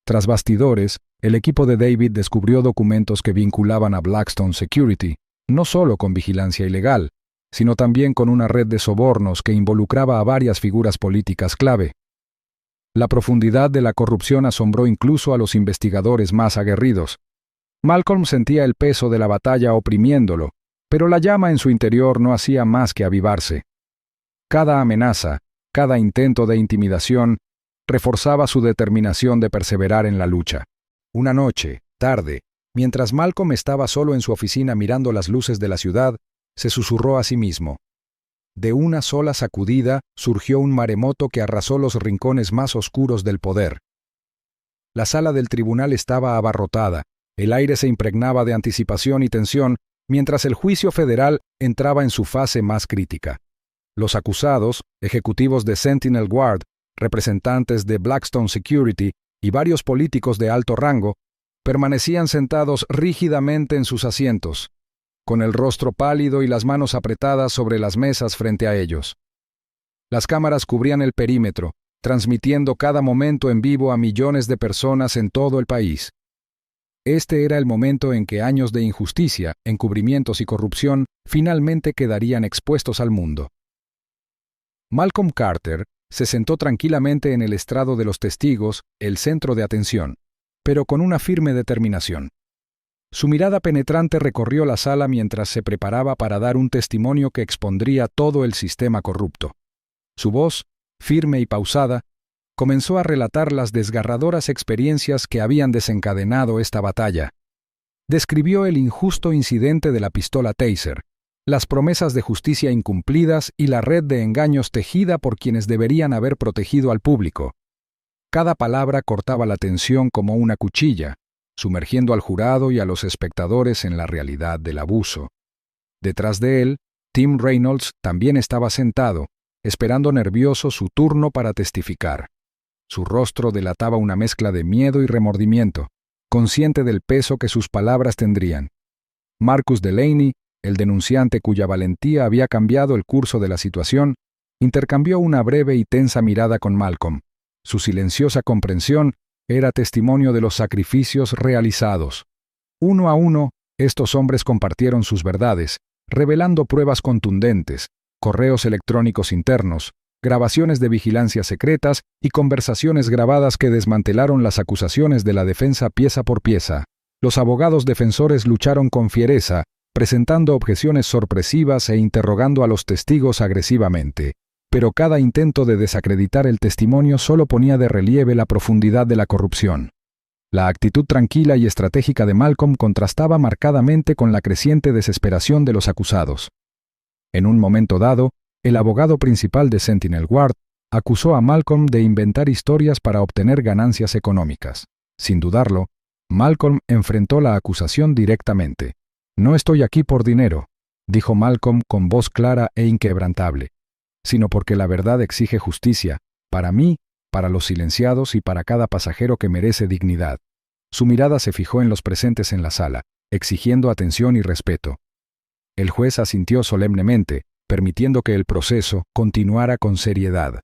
Tras bastidores, el equipo de David descubrió documentos que vinculaban a Blackstone Security, no solo con vigilancia ilegal, sino también con una red de sobornos que involucraba a varias figuras políticas clave. La profundidad de la corrupción asombró incluso a los investigadores más aguerridos. Malcolm sentía el peso de la batalla oprimiéndolo, pero la llama en su interior no hacía más que avivarse. Cada amenaza, cada intento de intimidación, reforzaba su determinación de perseverar en la lucha. Una noche, tarde, mientras Malcolm estaba solo en su oficina mirando las luces de la ciudad, se susurró a sí mismo. De una sola sacudida surgió un maremoto que arrasó los rincones más oscuros del poder. La sala del tribunal estaba abarrotada, el aire se impregnaba de anticipación y tensión, mientras el juicio federal entraba en su fase más crítica. Los acusados, ejecutivos de Sentinel Guard, representantes de Blackstone Security y varios políticos de alto rango, permanecían sentados rígidamente en sus asientos, con el rostro pálido y las manos apretadas sobre las mesas frente a ellos. Las cámaras cubrían el perímetro, transmitiendo cada momento en vivo a millones de personas en todo el país. Este era el momento en que años de injusticia, encubrimientos y corrupción finalmente quedarían expuestos al mundo. Malcolm Carter se sentó tranquilamente en el estrado de los testigos, el centro de atención, pero con una firme determinación. Su mirada penetrante recorrió la sala mientras se preparaba para dar un testimonio que expondría todo el sistema corrupto. Su voz, firme y pausada, comenzó a relatar las desgarradoras experiencias que habían desencadenado esta batalla. Describió el injusto incidente de la pistola Taser, las promesas de justicia incumplidas y la red de engaños tejida por quienes deberían haber protegido al público. Cada palabra cortaba la tensión como una cuchilla, sumergiendo al jurado y a los espectadores en la realidad del abuso. Detrás de él, Tim Reynolds también estaba sentado, esperando nervioso su turno para testificar. Su rostro delataba una mezcla de miedo y remordimiento, consciente del peso que sus palabras tendrían. Marcus Delaney, el denunciante cuya valentía había cambiado el curso de la situación, intercambió una breve y tensa mirada con Malcolm. Su silenciosa comprensión era testimonio de los sacrificios realizados. Uno a uno, estos hombres compartieron sus verdades, revelando pruebas contundentes, correos electrónicos internos, grabaciones de vigilancia secretas y conversaciones grabadas que desmantelaron las acusaciones de la defensa pieza por pieza. Los abogados defensores lucharon con fiereza, presentando objeciones sorpresivas e interrogando a los testigos agresivamente. Pero cada intento de desacreditar el testimonio solo ponía de relieve la profundidad de la corrupción. La actitud tranquila y estratégica de Malcolm contrastaba marcadamente con la creciente desesperación de los acusados. En un momento dado, el abogado principal de Sentinel Guard acusó a Malcolm de inventar historias para obtener ganancias económicas. Sin dudarlo, Malcolm enfrentó la acusación directamente. «No estoy aquí por dinero», dijo Malcolm con voz clara e inquebrantable, sino porque la verdad exige justicia, para mí, para los silenciados y para cada pasajero que merece dignidad. Su mirada se fijó en los presentes en la sala, exigiendo atención y respeto. El juez asintió solemnemente, permitiendo que el proceso continuara con seriedad.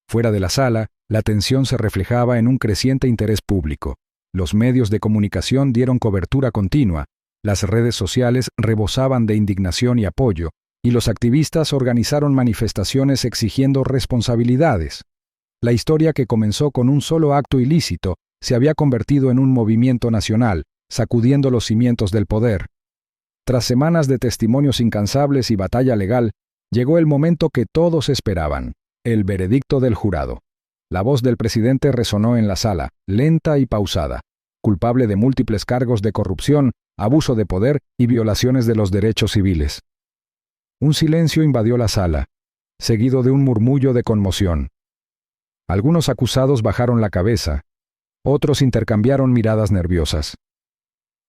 Fuera de la sala, la tensión se reflejaba en un creciente interés público. Los medios de comunicación dieron cobertura continua, las redes sociales rebosaban de indignación y apoyo, y los activistas organizaron manifestaciones exigiendo responsabilidades. La historia, que comenzó con un solo acto ilícito, se había convertido en un movimiento nacional, sacudiendo los cimientos del poder. Tras semanas de testimonios incansables y batalla legal, llegó el momento que todos esperaban, el veredicto del jurado. La voz del presidente resonó en la sala, lenta y pausada, culpable de múltiples cargos de corrupción, abuso de poder y violaciones de los derechos civiles. Un silencio invadió la sala, seguido de un murmullo de conmoción. Algunos acusados bajaron la cabeza, otros intercambiaron miradas nerviosas.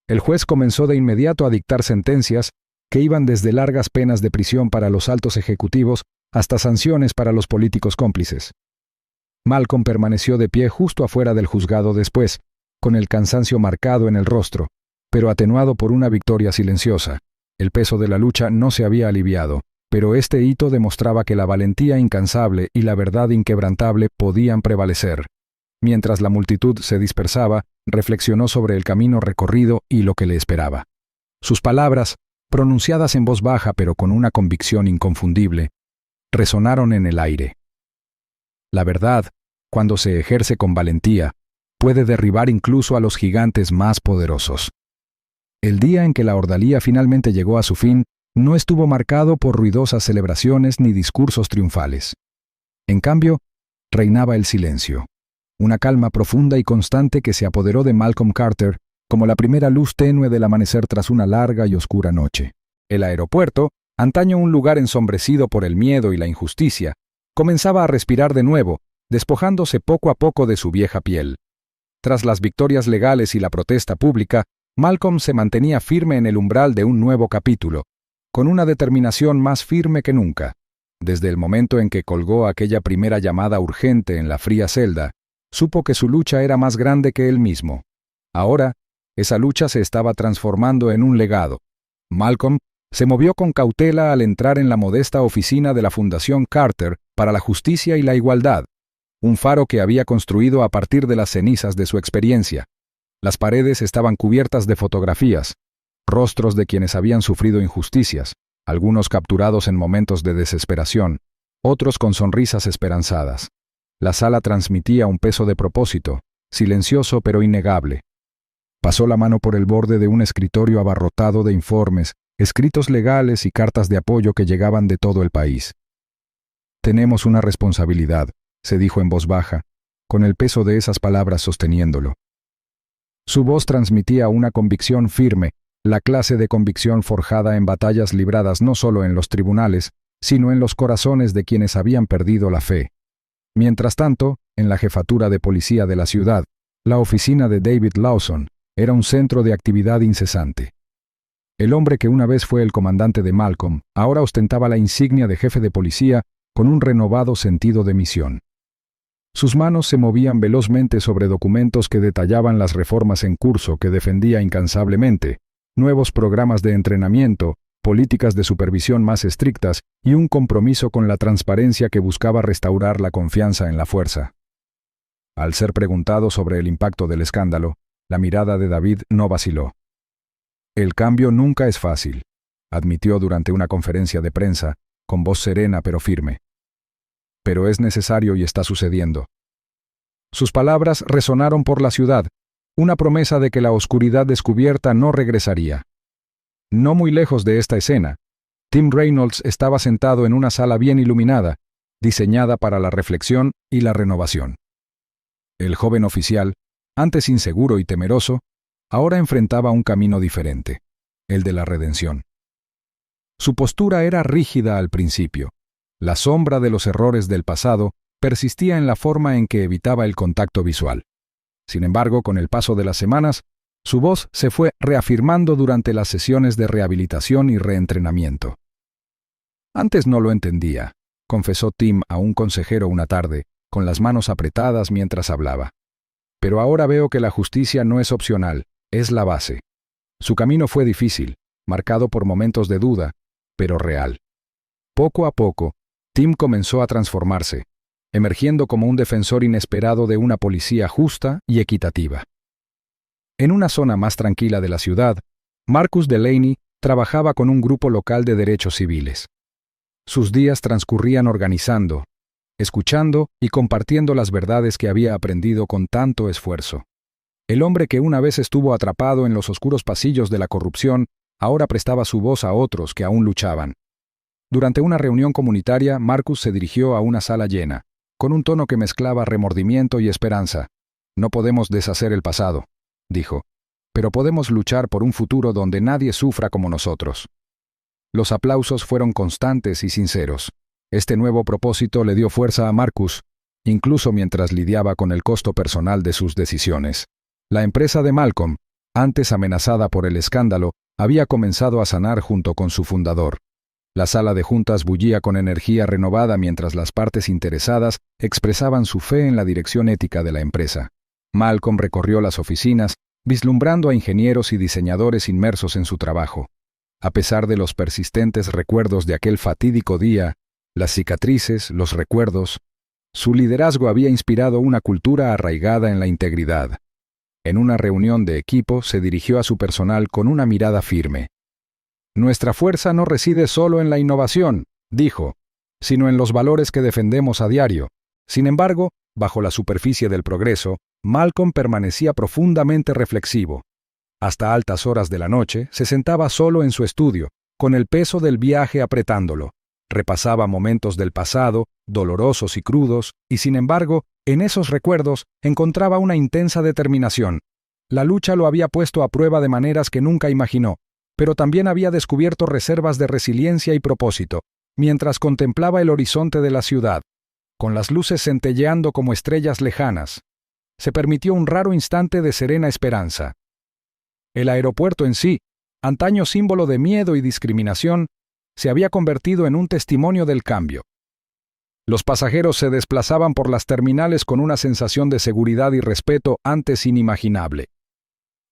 El juez comenzó de inmediato a dictar sentencias que iban desde largas penas de prisión para los altos ejecutivos hasta sanciones para los políticos cómplices. Malcolm permaneció de pie justo afuera del juzgado después, con el cansancio marcado en el rostro, pero atenuado por una victoria silenciosa. El peso de la lucha no se había aliviado, pero este hito demostraba que la valentía incansable y la verdad inquebrantable podían prevalecer. Mientras la multitud se dispersaba, reflexionó sobre el camino recorrido y lo que le esperaba. Sus palabras, pronunciadas en voz baja pero con una convicción inconfundible, resonaron en el aire. La verdad, cuando se ejerce con valentía, puede derribar incluso a los gigantes más poderosos. El día en que la ordalía finalmente llegó a su fin, no estuvo marcado por ruidosas celebraciones ni discursos triunfales. En cambio, reinaba el silencio, una calma profunda y constante que se apoderó de Malcolm Carter como la primera luz tenue del amanecer tras una larga y oscura noche. El aeropuerto, antaño un lugar ensombrecido por el miedo y la injusticia, comenzaba a respirar de nuevo, despojándose poco a poco de su vieja piel. Tras las victorias legales y la protesta pública, Malcolm se mantenía firme en el umbral de un nuevo capítulo, con una determinación más firme que nunca. Desde el momento en que colgó aquella primera llamada urgente en la fría celda, supo que su lucha era más grande que él mismo. Ahora, esa lucha se estaba transformando en un legado. Malcolm se movió con cautela al entrar en la modesta oficina de la Fundación Carter para la Justicia y la Igualdad, un faro que había construido a partir de las cenizas de su experiencia. Las paredes estaban cubiertas de fotografías, rostros de quienes habían sufrido injusticias, algunos capturados en momentos de desesperación, otros con sonrisas esperanzadas. La sala transmitía un peso de propósito, silencioso pero innegable. Pasó la mano por el borde de un escritorio abarrotado de informes, escritos legales y cartas de apoyo que llegaban de todo el país. «Tenemos una responsabilidad», se dijo en voz baja, con el peso de esas palabras sosteniéndolo. Su voz transmitía una convicción firme, la clase de convicción forjada en batallas libradas no solo en los tribunales, sino en los corazones de quienes habían perdido la fe. Mientras tanto, en la jefatura de policía de la ciudad, la oficina de David Lawson era un centro de actividad incesante. El hombre que una vez fue el comandante de Malcolm, ahora ostentaba la insignia de jefe de policía con un renovado sentido de misión. Sus manos se movían velozmente sobre documentos que detallaban las reformas en curso que defendía incansablemente, nuevos programas de entrenamiento, políticas de supervisión más estrictas y un compromiso con la transparencia que buscaba restaurar la confianza en la fuerza. Al ser preguntado sobre el impacto del escándalo, la mirada de David no vaciló. «El cambio nunca es fácil», admitió durante una conferencia de prensa, con voz serena pero firme. «Pero es necesario y está sucediendo». Sus palabras resonaron por la ciudad, una promesa de que la oscuridad descubierta no regresaría. No muy lejos de esta escena, Tim Reynolds estaba sentado en una sala bien iluminada, diseñada para la reflexión y la renovación. El joven oficial, antes inseguro y temeroso, ahora enfrentaba un camino diferente, el de la redención. Su postura era rígida al principio. La sombra de los errores del pasado persistía en la forma en que evitaba el contacto visual. Sin embargo, con el paso de las semanas, Su voz se fue reafirmando durante las sesiones de rehabilitación y reentrenamiento. Antes no lo entendía, confesó Tim a un consejero una tarde, con las manos apretadas mientras hablaba. Pero ahora veo que la justicia no es opcional, es la base. Su camino fue difícil, marcado por momentos de duda, pero real. Poco a poco, Tim comenzó a transformarse, emergiendo como un defensor inesperado de una policía justa y equitativa. En una zona más tranquila de la ciudad, Marcus Delaney trabajaba con un grupo local de derechos civiles. Sus días transcurrían organizando, escuchando y compartiendo las verdades que había aprendido con tanto esfuerzo. El hombre que una vez estuvo atrapado en los oscuros pasillos de la corrupción, ahora prestaba su voz a otros que aún luchaban. Durante una reunión comunitaria, Marcus se dirigió a una sala llena, con un tono que mezclaba remordimiento y esperanza. «No podemos deshacer el pasado», dijo, «pero podemos luchar por un futuro donde nadie sufra como nosotros». Los aplausos fueron constantes y sinceros. Este nuevo propósito le dio fuerza a Marcus, incluso mientras lidiaba con el costo personal de sus decisiones. La empresa de Malcolm, antes amenazada por el escándalo, había comenzado a sanar junto con su fundador. La sala de juntas bullía con energía renovada mientras las partes interesadas expresaban su fe en la dirección ética de la empresa. Malcolm recorrió las oficinas, vislumbrando a ingenieros y diseñadores inmersos en su trabajo. A pesar de los persistentes recuerdos de aquel fatídico día, las cicatrices, los recuerdos, su liderazgo había inspirado una cultura arraigada en la integridad. En una reunión de equipo se dirigió a su personal con una mirada firme. «Nuestra fuerza no reside solo en la innovación», dijo, «sino en los valores que defendemos a diario». Sin embargo, bajo la superficie del progreso, Malcolm permanecía profundamente reflexivo. Hasta altas horas de la noche se sentaba solo en su estudio, con el peso del viaje apretándolo. Repasaba momentos del pasado, dolorosos y crudos, y sin embargo, en esos recuerdos encontraba una intensa determinación. La lucha lo había puesto a prueba de maneras que nunca imaginó, pero también había descubierto reservas de resiliencia y propósito, mientras contemplaba el horizonte de la ciudad, con las luces centelleando como estrellas lejanas. Se permitió un raro instante de serena esperanza. El aeropuerto en sí, antaño símbolo de miedo y discriminación, se había convertido en un testimonio del cambio. Los pasajeros se desplazaban por las terminales con una sensación de seguridad y respeto antes inimaginable.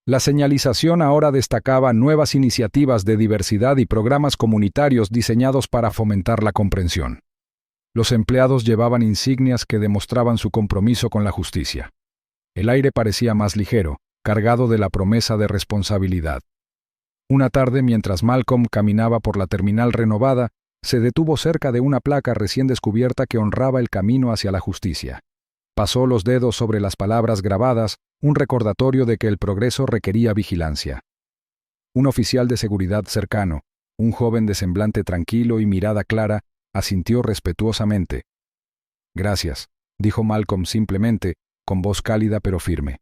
La señalización ahora destacaba nuevas iniciativas de diversidad y programas comunitarios diseñados para fomentar la comprensión. Los empleados llevaban insignias que demostraban su compromiso con la justicia. El aire parecía más ligero, cargado de la promesa de responsabilidad. Una tarde, mientras Malcolm caminaba por la terminal renovada, se detuvo cerca de una placa recién descubierta que honraba el camino hacia la justicia. Pasó los dedos sobre las palabras grabadas, un recordatorio de que el progreso requería vigilancia. Un oficial de seguridad cercano, un joven de semblante tranquilo y mirada clara, asintió respetuosamente. «Gracias», dijo Malcolm simplemente, con voz cálida pero firme.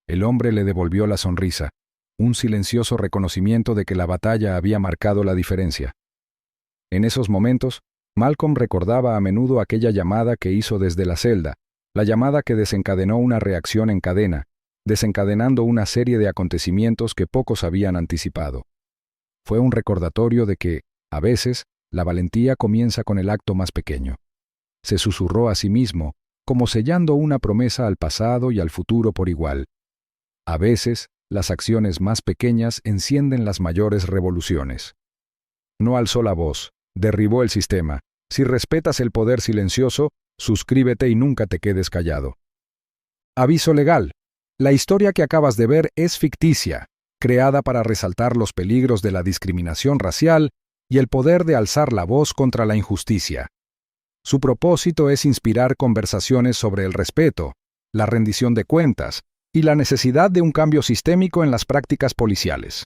El hombre le devolvió la sonrisa, un silencioso reconocimiento de que la batalla había marcado la diferencia. En esos momentos, Malcolm recordaba a menudo aquella llamada que hizo desde la celda, la llamada que desencadenó una reacción en cadena, desencadenando una serie de acontecimientos que pocos habían anticipado. Fue un recordatorio de que, a veces, la valentía comienza con el acto más pequeño. Se susurró a sí mismo, como sellando una promesa al pasado y al futuro por igual. A veces, las acciones más pequeñas encienden las mayores revoluciones. No alzó la voz, derribó el sistema. Si respetas el poder silencioso, suscríbete y nunca te quedes callado. Aviso legal. La historia que acabas de ver es ficticia, creada para resaltar los peligros de la discriminación racial y el poder de alzar la voz contra la injusticia. Su propósito es inspirar conversaciones sobre el respeto, la rendición de cuentas y la necesidad de un cambio sistémico en las prácticas policiales.